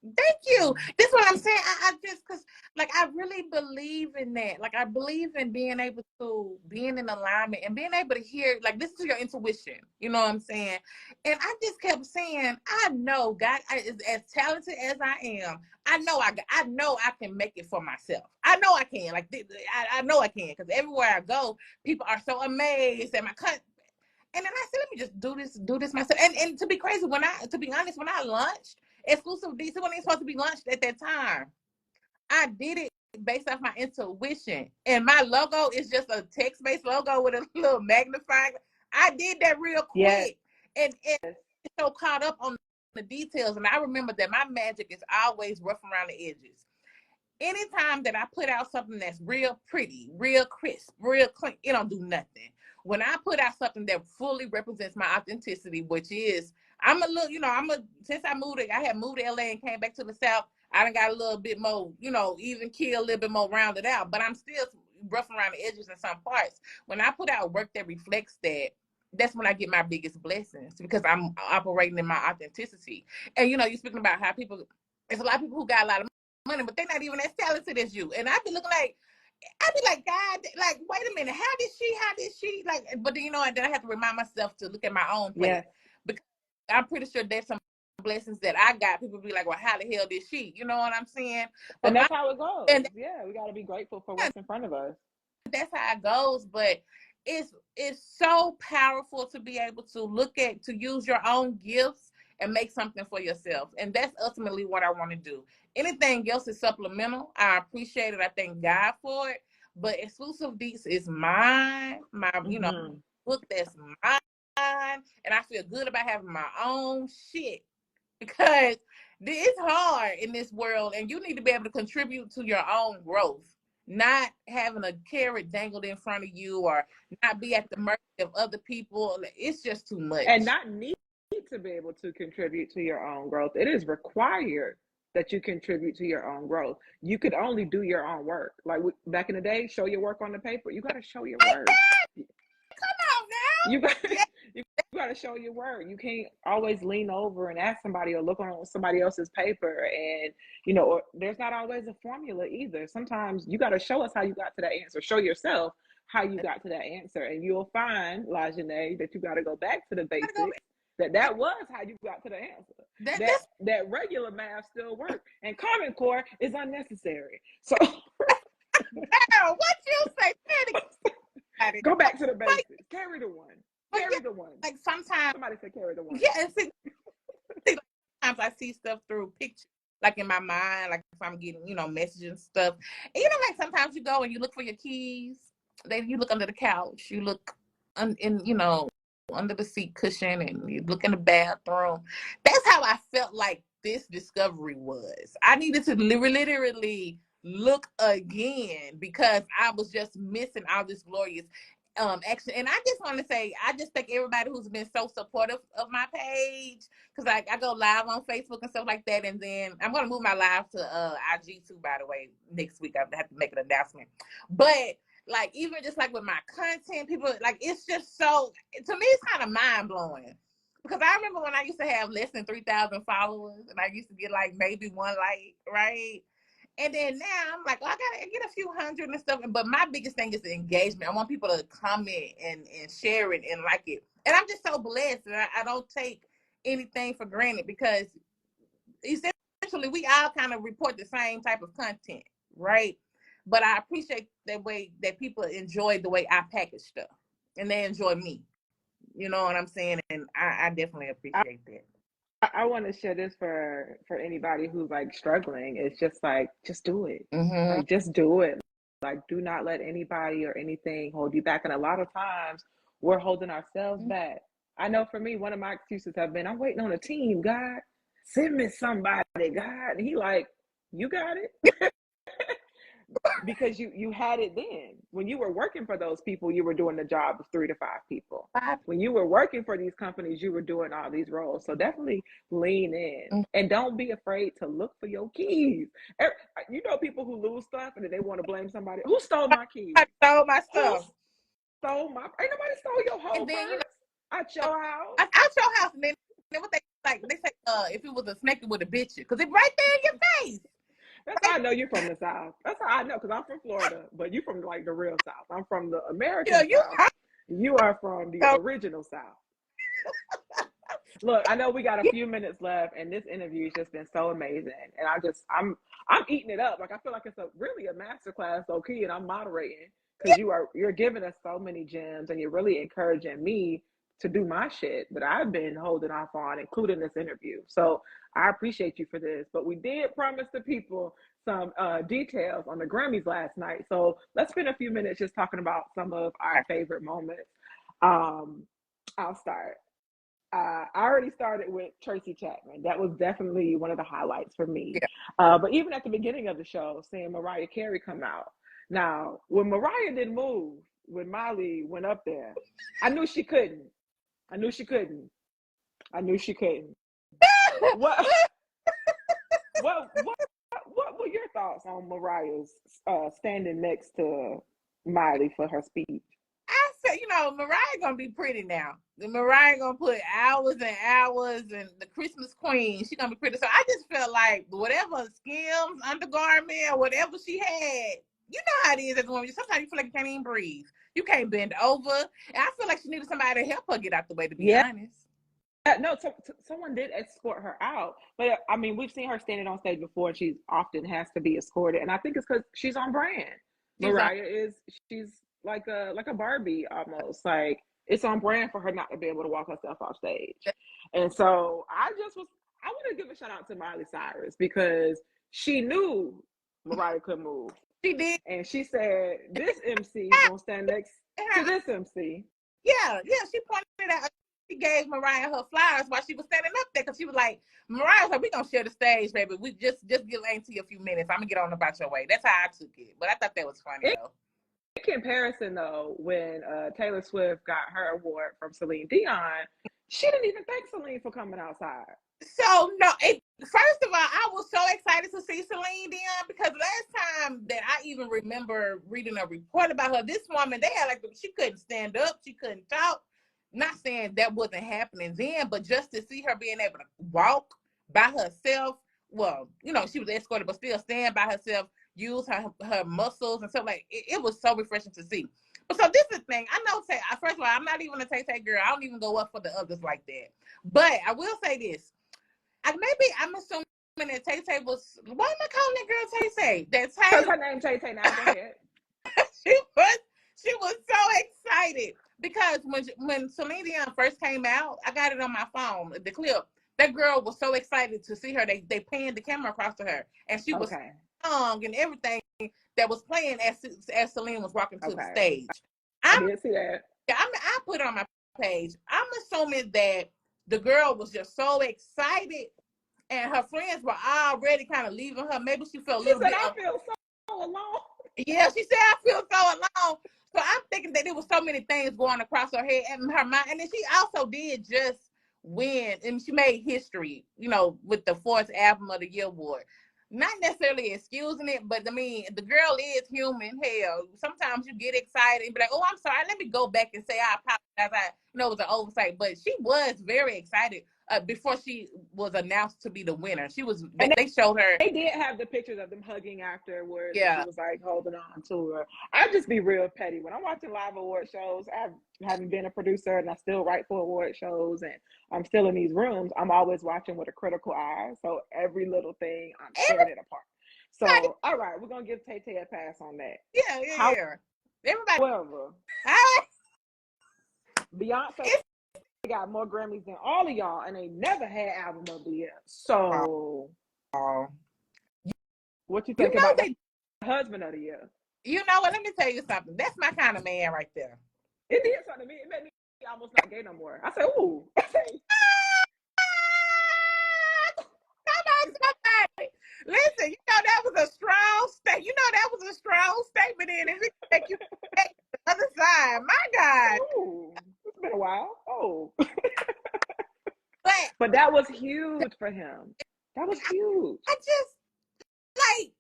Thank you. This is what I'm saying. I just, because like, I really believe in that. Like, I believe in being in alignment and being able to hear, like, this is your intuition. You know what I'm saying? And I just kept saying, I know God is as talented as I am. I know I can make it for myself. I know I can. Like, I know I can, because everywhere I go, people are so amazed at my country. And then I said, let me just do this myself. And to be crazy, to be honest, when I launched Exclusive DC, when it was supposed to be launched at that time, I did it based off my intuition. And my logo is just a text-based logo with a little magnifying. I did that real quick. Yes. And so caught up on the details. And I remember that my magic is always rough around the edges. Anytime that I put out something that's real pretty, real crisp, real clean, it don't do nothing. When I put out something that fully represents my authenticity, which is, since I had moved to LA and came back to the South, I done got a little bit more, even keel, a little bit more rounded out, but I'm still rough around the edges in some parts. When I put out work that reflects that, that's when I get my biggest blessings, because I'm operating in my authenticity. And, you're speaking about how there's a lot of people who got a lot of money, but they're not even as talented as you. And I'd be like, God, like, wait a minute, how did she, like, but then, and then I have to remind myself to look at my own plate. Yeah. Because I'm pretty sure there's some blessings that I got, people be like, well, how the hell did she? You know what I'm saying? But And that's how it goes. and Yeah, we got to be grateful for what's in front of us. that's how it goes. But it's so powerful to be able to use your own gifts and make something for yourself. And that's ultimately what I want to do. Anything else is supplemental. I appreciate it. I thank God for it. But Exclusive Beats is mine. My, book that's mine. And I feel good about having my own shit because it's hard in this world and you need to be able to contribute to your own growth. Not having a carrot dangled in front of you or not be at the mercy of other people. It's just too much. And not need to be able to contribute to your own growth. It is required that you contribute to your own growth. You could only do your own work. Like back in the day, show your work on the paper. You got to show your work. Come on now. You got to show your work. You can't always lean over and ask somebody or look on somebody else's paper. And, or there's not always a formula either. Sometimes you got to show us how you got to that answer. Show yourself how you got to that answer. And you'll find, LaJanee, that you got to go back to the basics. That was how you got to the answer. That regular math still works. And Common Core is unnecessary. So what you say? Go back to the basics. Carry the one. Carry the one. Like sometimes somebody said carry the one. Yeah, sometimes I see stuff through pictures, like in my mind, like if I'm getting, messages and stuff. And like sometimes you go and you look for your keys. You look under the couch. You look under the seat cushion, and you look in the bathroom. That's how I felt like this discovery was. I needed to literally look again because I was just missing all this glorious action. And I just want to say, I just thank everybody who's been so supportive of my page, because I go live on Facebook and stuff like that. And then I'm going to move my live to IG too, by the way, next week. I have to make an announcement. But like, even just like with my content, people, like, it's just so, to me, it's kind of mind blowing. Because I remember when I used to have less than 3,000 followers and I used to get like maybe one like, right? And then now I'm like, I gotta get a few hundred and stuff. But my biggest thing is the engagement. I want people to comment and share it and like it. And I'm just so blessed. And I don't take anything for granted because essentially we all kind of report the same type of content, right? But I appreciate the way that people enjoy the way I package stuff and they enjoy me. You know what I'm saying? And I definitely appreciate that. I want to share this for anybody who's like struggling. It's just like, just do it. Mm-hmm. Like, just do it. Like, do not let anybody or anything hold you back. And a lot of times we're holding ourselves back. I know for me, one of my excuses have been, I'm waiting on a team, God. Send me somebody, God. And he like, you got it. Because you had it then. When you were working for those people, you were doing the job of 3 to 5 people. When you were working for these companies, you were doing all these roles. So definitely lean in and don't be afraid to look for your keys. You know, people who lose stuff and then they want to blame somebody. Who stole my keys? I stole my stuff. Ain't nobody stole your whole purse out your house. Out your house. And then what they say, if it was a snake, it would have bit you. Because it's right there in your face. That's how I know you're from the South. That's how I know, because I'm from Florida, but you're from like the real South. I'm from the American South. You are from the original South. Look, I know we got a few minutes left, and this interview has just been so amazing. And I'm eating it up. Like, I feel like it's really a masterclass, low-key, and I'm moderating because you're giving us so many gems, and you're really encouraging me to do my shit that I've been holding off on, including this interview. So I appreciate you for this. But we did promise the people some details on the Grammys last night. So let's spend a few minutes just talking about some of our favorite moments. I'll start. I already started with Tracy Chapman. That was definitely one of the highlights for me. Yeah. But even at the beginning of the show, seeing Mariah Cary come out. Now, when Mariah didn't move, when Miley went up there, I knew she couldn't. What were your thoughts on Mariah's standing next to Miley for her speech? I said, Mariah gonna be pretty now. Mariah gonna put hours and hours, and the Christmas queen, she gonna be pretty. So I just felt like whatever Skims undergarment or whatever she had, you know how it is as a woman. Sometimes you feel like you can't even breathe. You can't bend over. And I feel like she needed somebody to help her get out the way, to be honest. No, someone did escort her out, but I mean, we've seen her standing on stage before, and she often has to be escorted, and I think it's because she's on brand. Mariah is she's like a Barbie almost. Like it's on brand for her not to be able to walk herself off stage, and so I want to give a shout out to Miley Cyrus because she knew Mariah could move. She did, and she said, "This MC gonna stand next to this MC." Yeah, she pointed out. She gave Mariah her flowers while she was standing up there because she was like, Mariah was like, we gonna share the stage, baby. We just give Auntie a few minutes. I'm gonna get on about your way. That's how I took it. But I thought that was funny though. In comparison though, when Taylor Swift got her award from Celine Dion, she didn't even thank Celine for coming outside. So no, first of all, I was so excited to see Celine Dion because last time that I even remember reading a report about her, this woman, they had like, she couldn't stand up, she couldn't talk. Not saying that wasn't happening then, but just to see her being able to walk by herself, well, you know, she was escorted, but still stand by herself, use her muscles and stuff like it was so refreshing to see. But so this is the thing. I know, first of all, I'm not even a Tay girl. I don't even go up for the others like that. But I will say this. I'm assuming that Tay was, why am I calling that girl Tay? That's because her name Tay now. Go ahead. she was so excited because when Celine Dion first came out, I got it on my phone, the clip. That girl was so excited to see her. They panned the camera across to her, and she was song and everything that was playing as Celine was walking to the stage. I didn't see that. Yeah, I put it on my page. I'm assuming that the girl was just so excited, and her friends were already kind of leaving her. Maybe she felt a little bit. I feel so alone. Yeah, she said, I feel so alone. So I'm thinking that there was so many things going across her head and her mind. And then she also did just win, and she made history, you know, with the 4th Album of the Year award. Not necessarily excusing it, but I mean, the girl is human. Hell, sometimes you get excited and be like, oh, I'm sorry. Let me go back and say I apologize. I know it was an oversight, but she was very excited before she was announced to be the winner. She was. They showed her. They did have the pictures of them hugging afterwards. Yeah, she was like holding on to her. I just be real petty when I'm watching live award shows. I haven't been a producer, and I still write for award shows, and I'm still in these rooms. I'm always watching with a critical eye, so every little thing I'm tearing it apart. So, all right, we're gonna give Tay a pass on that. Yeah. Everybody. However, Beyonce got more Grammys than all of y'all, and they never had Album of the Year. So, what you think about the Husband of the Year? You know what? Let me tell you something. That's my kind of man right there. It did something to me. It made me almost not gay no more. I said, ooh. Listen, you know that was a strong statement. You know that was a strong statement in it. Make you take the other side. My God. Ooh, it's been a while. Oh. But that was huge for him. That was huge. I just, like,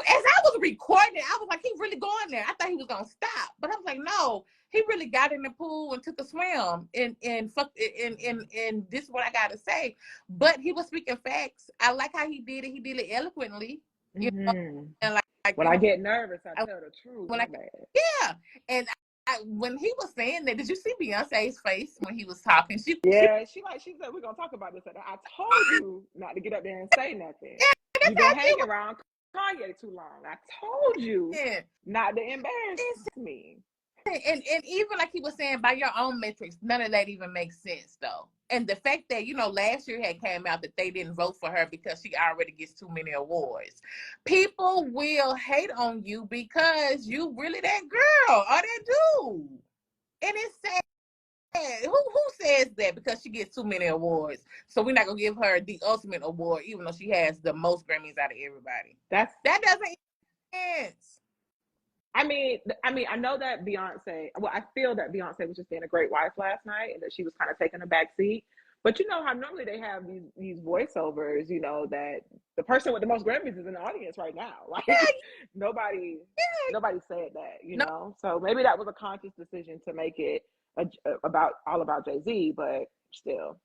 as I was recording it, I was like, he's really going there. I thought he was going to stop. But I was like, no. He really got in the pool and took a swim, and this is what I gotta say. But he was speaking facts. I like how he did it. He did it eloquently, you know. And like when I get nervous, I tell the truth. And when he was saying that, did you see Beyonce's face when he was talking? She said we're gonna talk about this. I told you not to get up there and say nothing. You've been hanging around Kanye too long. I told you not to embarrass me. And even like he was saying, by your own metrics, none of that even makes sense though. And the fact that, you know, last year had came out that they didn't vote for her because she already gets too many awards. People will hate on you because you really that girl or that dude. And it's sad. Who says that because she gets too many awards? So we're not gonna give her the ultimate award, even though she has the most Grammys out of everybody. That doesn't make sense. I mean, I know that Beyonce, I feel that Beyonce was just being a great wife last night and that she was kind of taking a back seat. But you know how normally they have these voiceovers, you know, that the person with the most Grammys is in the audience right now. Like nobody said that, you know? So maybe that was a conscious decision to make it all about Jay-Z, but still.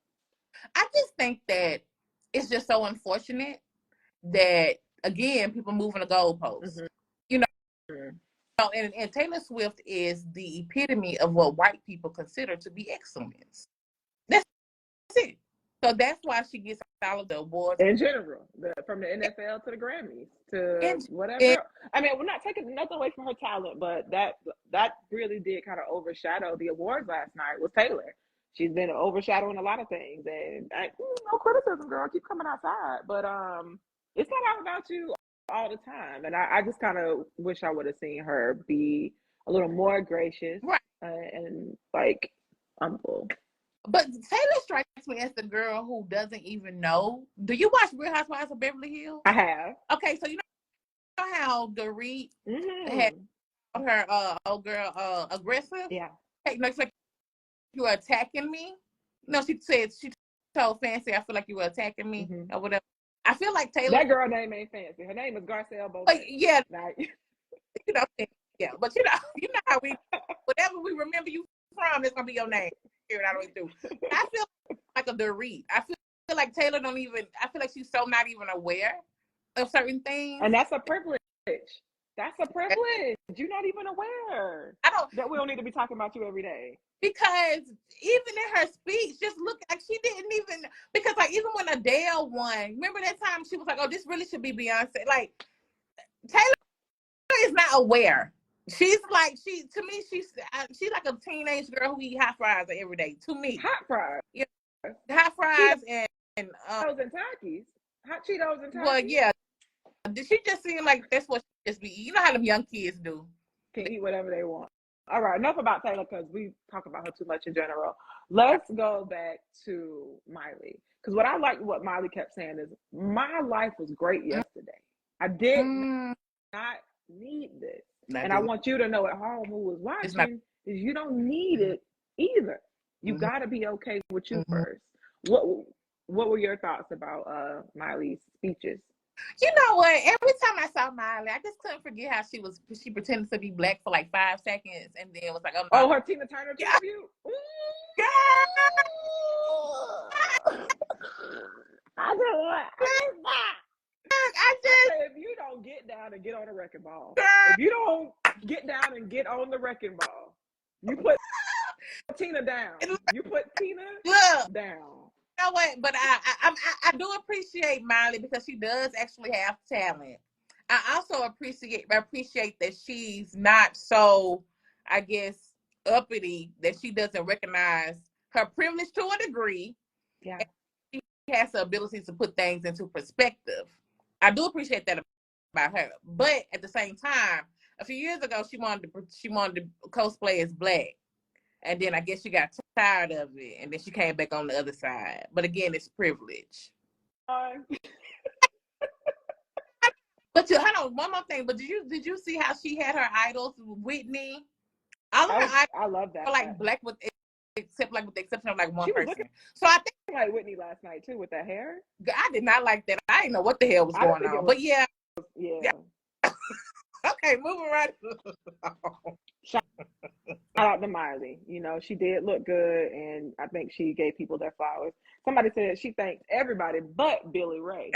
I just think that it's just so unfortunate that, again, people moving the goalposts. You know, and Taylor Swift is the epitome of what white people consider to be excellence. So that's why she gets all of the awards. In general, from the NFL to the Grammys to whatever. I mean, we're not taking nothing away from her talent, but that really did kind of overshadow the awards last night with Taylor. She's been overshadowing a lot of things, and no criticism, girl. Keep coming outside, but it's not all about you all the time. And I just kind of wish I would have seen her be a little more gracious, right, and like humble. But Taylor strikes me as the girl who doesn't even know. Do you watch Real Housewives of Beverly Hills? I have. Okay, so you know how Dorit had her old girl aggressive? Yeah. Hey, no, it's like, you were attacking me. No, she told Fancy, I feel like you were attacking me or whatever. I feel like Taylor. That girl name ain't Fancy. Her name is Garcelle Beauvais. Yeah. Like, you know, yeah. But you know how whatever we remember you from, it's gonna be your name. Here, I don't do. I feel like a Dorit. I feel like Taylor don't even. I feel like she's so not even aware of certain things. And that's a privilege. That's a privilege. You're not even aware. That we don't need to be talking about you every day. Because even in her speech, just look like she didn't even. Because like even when Adele won, remember that time she was like, "Oh, this really should be Beyonce." Like Taylor is not aware. She's like she's like a teenage girl who eat hot fries every day. To me, hot fries, yeah, hot fries and Cheetos and Takis, hot Cheetos and Takis. Well, yeah, did she just seem like that's what she just be? You know how them young kids do? Can eat whatever they want. All right, enough about Taylor because we talk about her too much in general. Let's go back to Miley because what Miley kept saying is, "My life was great yesterday. I did not need this." And I want you to know at home who was watching is you don't need it either. You got to be okay with you first. What were your thoughts about Miley's speeches? You know what? Every time I saw Miley, I just couldn't forget how she pretended to be black for like 5 seconds and then was like, "Oh, no." Oh, her Tina Turner tribute? Yeah. I said, if you don't get down and get on the wrecking ball, if you don't get down and get on the wrecking ball, you put Tina down. You put Tina down. You know what? But I do appreciate Miley because she does actually have talent. I also appreciate that she's not so, I guess, uppity that she doesn't recognize her privilege to a degree. Yeah. She has the ability to put things into perspective. I do appreciate that about her. But at the same time, a few years ago, she wanted to cosplay as black. And then I guess she got tired of it. And then she came back on the other side. But again, it's privilege. But hold on, one more thing. But did you see how she had her idols, Whitney? All of her idols I love that. Were like black with the exception of like one person. So I think like Whitney last night too with that hair. I did not like that. I didn't know what the hell was going on. But yeah. Okay, moving right. Shout out to Miley. You know, she did look good, and I think she gave people their flowers. Somebody said she thanked everybody but Billy Ray.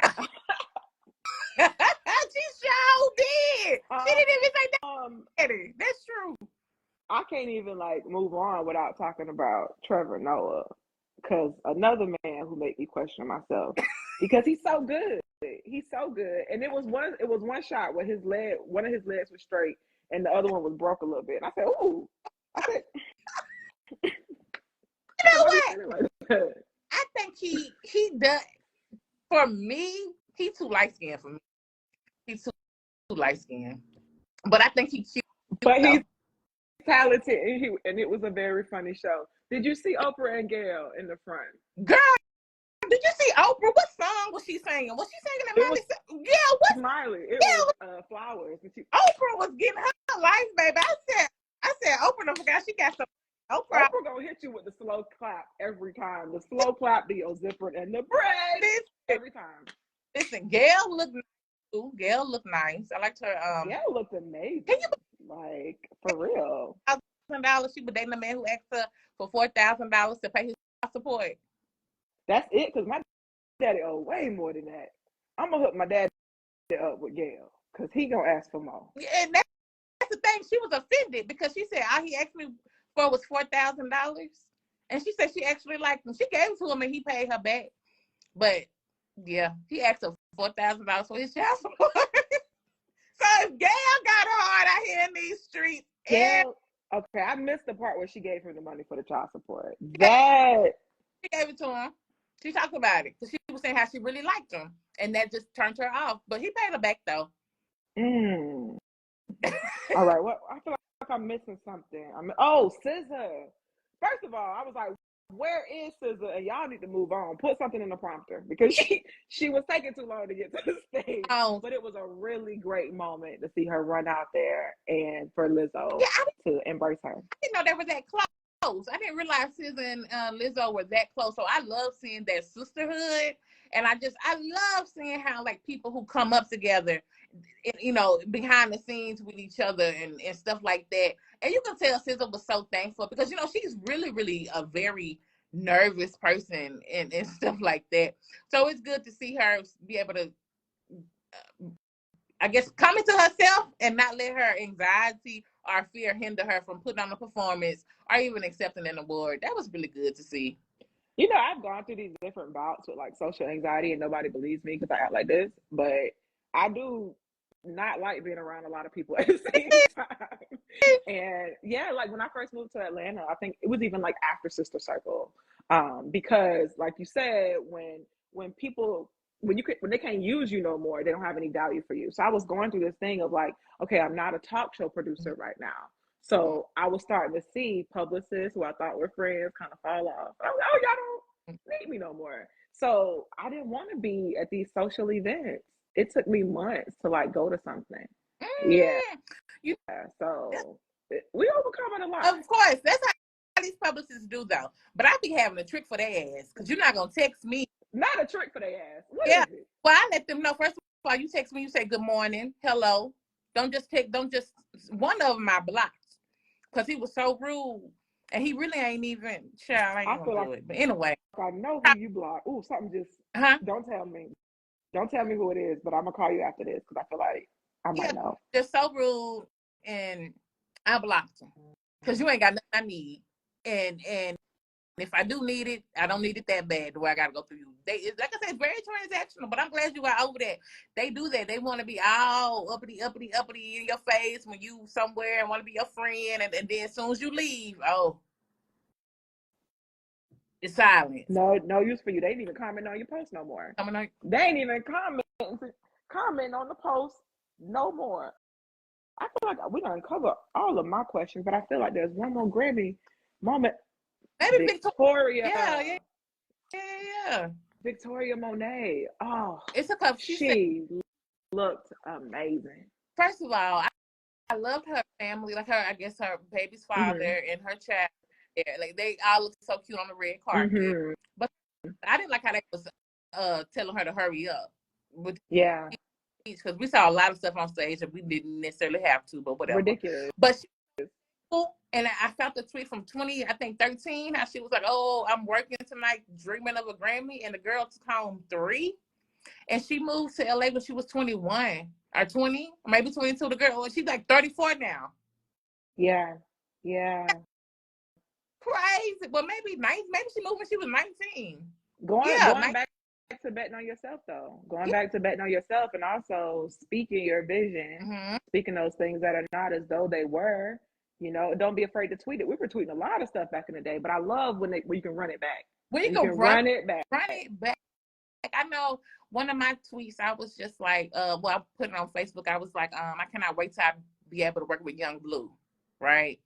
She sure did. She didn't even say that. That's true. I can't even move on without talking about Trevor Noah, because another man who made me question myself because he's so good. He's so good, and it was one shot where one of his legs was straight, and the other one was broke a little bit. And I said, "Ooh," I said, "You know what? I think he does. For me, he's too light skinned for me. He's too light skinned, but I think he's cute. But he's talented, and it was a very funny show. Did you see Oprah and Gail in the front? Girl, did you see Oprah? What song was she singing? Was she singing that Miley? Yeah, what? Miley. It was Flowers. Oprah was getting her life, baby. I said, Oprah don't forget she got some. Oprah gonna hit you with the slow clap every time. The slow clap, the Zipper, and the bread every time. Listen, Gail looked nice. Gail looked nice. I liked her. Gail looked amazing. For real. $1,000. She was dating a man who asked her for $4,000 to pay his support. That's it, because my daddy owed way more than that. I'm gonna hook my daddy up with Gail, because he gonna ask for more. Yeah, and that's the thing. She was offended because she said all he asked me for was $4,000, and she said she actually liked him. She gave it to him and he paid her back. But yeah, he asked her $4,000 for his child support. So if Gail got her hard out here in these streets, Gail, okay, I missed the part where she gave him the money for the child support. That she gave it to him. She talked about it because she was saying how she really liked him, and that just turned her off. But he paid her back though. All right, what I feel like I'm missing something. Oh, SZA. First of all, I was like, where is SZA? And y'all need to move on. Put something in the prompter because she was taking too long to get to the stage. Oh, but it was a really great moment to see her run out there and for Lizzo to embrace her. I didn't know they were that close. I didn't realize SZA and Lizzo were that close. So I love seeing that sisterhood, and I love seeing how like people who come up together, you know, behind the scenes with each other and stuff like that. And you can tell SZA was so thankful because, you know, she's really, really a very nervous person and stuff like that. So it's good to see her be able to, I guess, come into herself and not let her anxiety or fear hinder her from putting on a performance or even accepting an award. That was really good to see. You know, I've gone through these different bouts with like social anxiety and nobody believes me because I act like this, but I do not like being around a lot of people at the same time. And yeah, like when I first moved to Atlanta, I think it was even like after Sister Circle. Because like you said, when people when they can't use you no more, they don't have any value for you. So I was going through this thing of like, okay, I'm not a talk show producer right now. So I was starting to see publicists who I thought were friends kind of fall off. I was like, oh, y'all don't need me no more. So I didn't want to be at these social events. It took me months to like go to something. Yeah. So we overcome it a lot. Of course, that's how these publicists do though. But I be having a trick for their ass because you're not gonna text me. Not a trick for their ass. What is it? Well, I let them know first of all. You text me, you say good morning, hello. Don't just one of them I blocked because he was so rude and he really ain't even sure. I feel like it. But anyway, I know who you blocked. Ooh, something just don't tell me. Don't tell me who it is, but I'm gonna call you after this because I feel like I might know. Just so rude, and I blocked him because you ain't got nothing I need, and if I do need it, I don't need it that bad. The way I gotta go through you. Like I said, very transactional. But I'm glad you got over that. They do that. They want to be all uppity in your face when you somewhere and want to be your friend, and then as soon as you leave, it's silence. No use for you. They ain't even comment on your post no more. They ain't even comment on the post no more. I feel like we done cover all of my questions, but I feel like there's one more Grammy moment. Maybe Victoria. Yeah. Victoria Monet. Oh, it's a cup. She looked amazing. First of all, I loved her family, like her baby's father and her child. Yeah, like they all look so cute on the red carpet. But I didn't like how they was telling her to hurry up. Because we saw a lot of stuff on stage that we didn't necessarily have to, but whatever. Ridiculous. But and I felt the tweet from 2013, how she was like, "Oh, I'm working tonight, dreaming of a Grammy," and the girl took home 3, and she moved to LA when she was 21 or 20, or maybe 22. The girl, she's like 34 now. Yeah. Crazy. Well, maybe she moved when she was 19. Going back to betting on yourself, though. Going back to betting on yourself, and also speaking your vision, speaking those things that are not as though they were. You know, don't be afraid to tweet it. We were tweeting a lot of stuff back in the day, but I love when you can run it back. When you can run it back. I know one of my tweets, I was just like, I put it on Facebook. I was like, I cannot wait till I be able to work with Young Blue, right?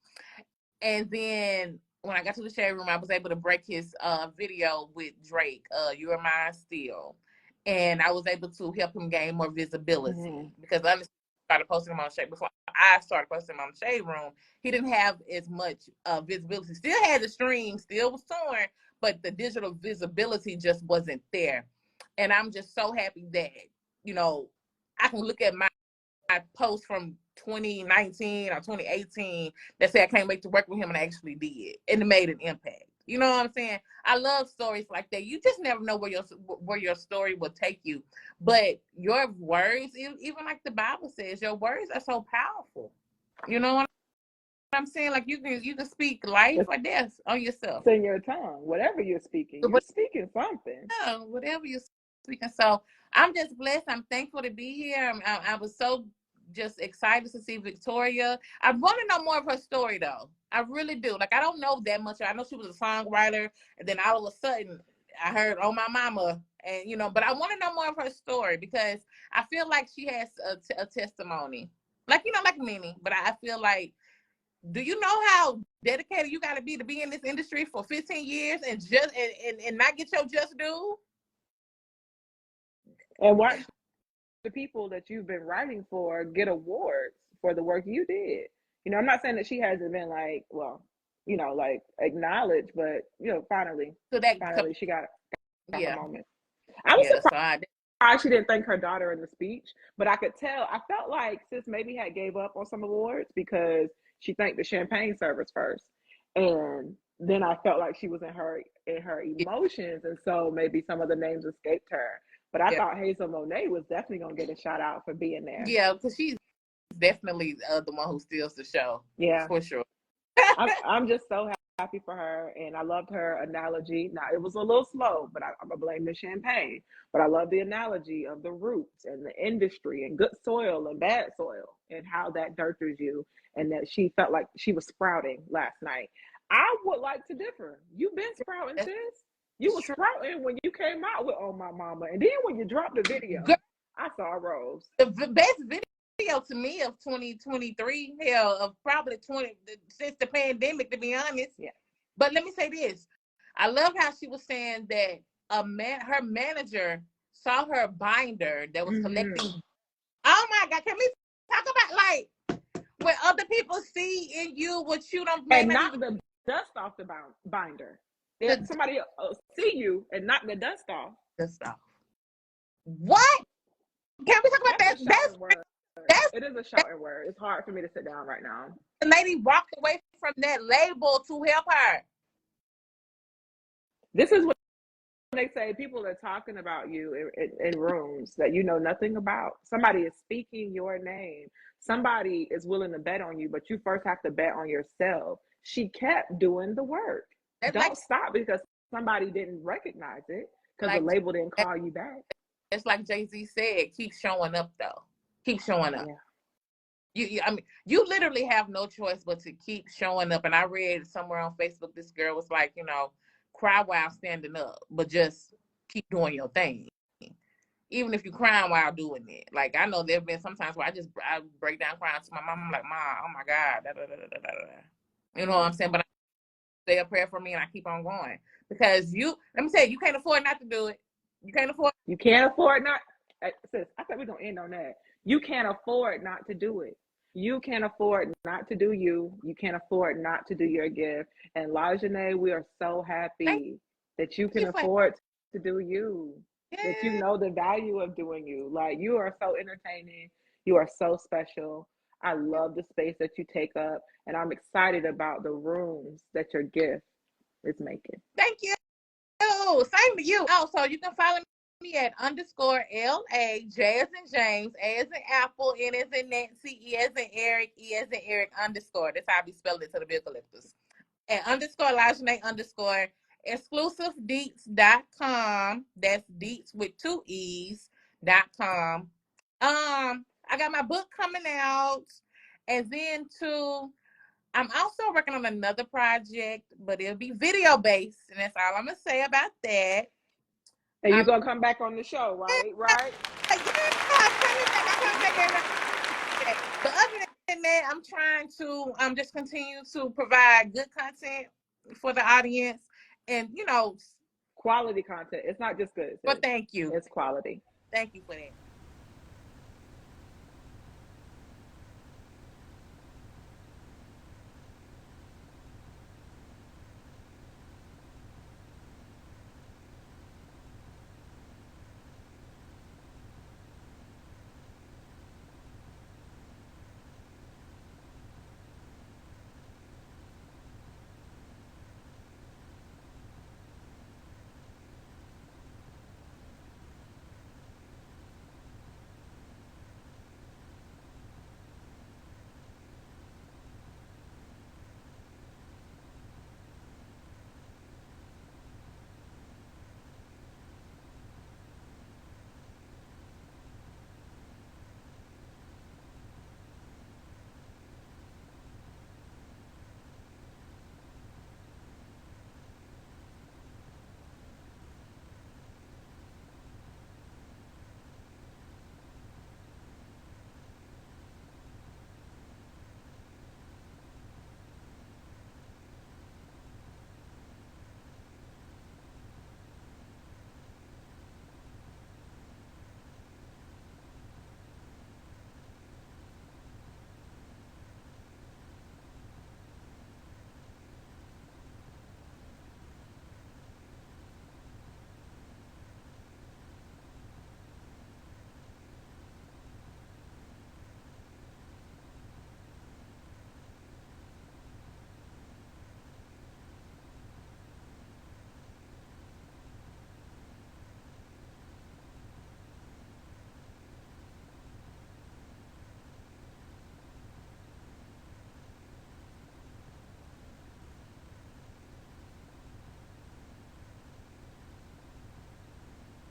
And then when I got to the shade room, I was able to break his video with Drake, You Are Mine Still. And I was able to help him gain more visibility because I started posting him on Shade before I started posting him on the Shade Room. He didn't have as much visibility. Still had the stream, still was touring, but the digital visibility just wasn't there. And I'm just so happy that, you know, I can look at my post from 2019 or 2018 that said I can't wait to work with him, and I actually did, and it made an impact. You know what I'm saying? I love stories like that. You just never know where your story will take you. But your words, even like the Bible says, your words are so powerful. You know what I'm saying? Like you can speak life or death on yourself. It's in your tongue. Whatever you're speaking, you're speaking something. Yeah, whatever you're speaking. So I'm just blessed. I'm thankful to be here. I was so just excited to see Victoria. I want to know more of her story, though. I really do. Like, I don't know that much. I know she was a songwriter, and then all of a sudden, I heard "Oh My Mama," and but I want to know more of her story because I feel like she has a testimony, like like many. But I feel like, do you know how dedicated you got to be in this industry for 15 years and just and not get your just due? And watch the people that you've been writing for get awards for the work you did. I'm not saying that she hasn't been like, like acknowledged, but finally she got a moment. I was surprised she didn't thank her daughter in the speech, but I could tell. I felt like sis maybe had gave up on some awards because she thanked the champagne service first, and then I felt like she was in her emotions, and so maybe some of the names escaped her. But I thought Hazel Monet was definitely gonna get a shout out for being there. Yeah, because she's definitely the one who steals the show. Yeah, for sure. I'm just so happy for her, and I loved her analogy. Now it was a little slow, but I'm gonna blame the champagne. But I love the analogy of the roots and the industry and good soil and bad soil and how that nurtures you, and that she felt like she was sprouting last night. I would like to differ. You've been sprouting, sis. You were sprouting when you came out with "Oh My Mama," and then when you dropped the video, I saw a rose. The best video to me of 2023, hell, of probably since the pandemic, to be honest. Yeah. But let me say this: I love how she was saying that her manager saw her binder that was collecting. Oh my God! Can we talk about like when other people see in you what you don't and knock the dust off the binder? If somebody see you and knock the dust off. What? Can we talk about that? It is a shouting word. It's hard for me to sit down right now. The lady walked away from that label to help her. This is what they say. People are talking about you in rooms that you know nothing about. Somebody is speaking your name. Somebody is willing to bet on you, but you first have to bet on yourself. She kept doing the work. Don't stop because somebody didn't recognize it because the label didn't call you back. It's like Jay-Z said, keep showing up though. Keep showing up. Yeah. You literally have no choice but to keep showing up. And I read somewhere on Facebook, this girl was like, cry while standing up, but just keep doing your thing. Even if you're crying while doing it. Like, I know there have been some times where I break down crying to my mom. I'm like, Mom, oh my God. Da, da, da, da, da, da. You know what I'm saying? But I say a prayer for me and I keep on going. Because let me tell you, you can't afford not to do it. You can't afford not. Sis, I thought we were going to end on that. You can't afford not to do it. You can't afford not to do you. You can't afford not to do your gift. And LaJanee, we are so happy that you can afford to do you. Yeah. That you know the value of doing you. Like, you are so entertaining. You are so special. I love the space that you take up. And I'm excited about the rooms that your gift is making. Thank you. Same to you. Also, you can follow me at _LA, J as in James, A as in Apple, N as in Nancy, E as in Eric, E as in Eric _ That's how I be spelling it to the bill collectors. And _LaJanee _ exclusivedeets.com. That's deets with 2 E's.com. I got my book coming out. And then I'm also working on another project, but it'll be video based, and that's all I'm gonna say about that. And you're gonna come back on the show, right? Right? Yeah, I'm coming back. But other than that, I'm trying to just continue to provide good content for the audience, and quality content. It's not just good. Well, thank you. It's quality. Thank you for that.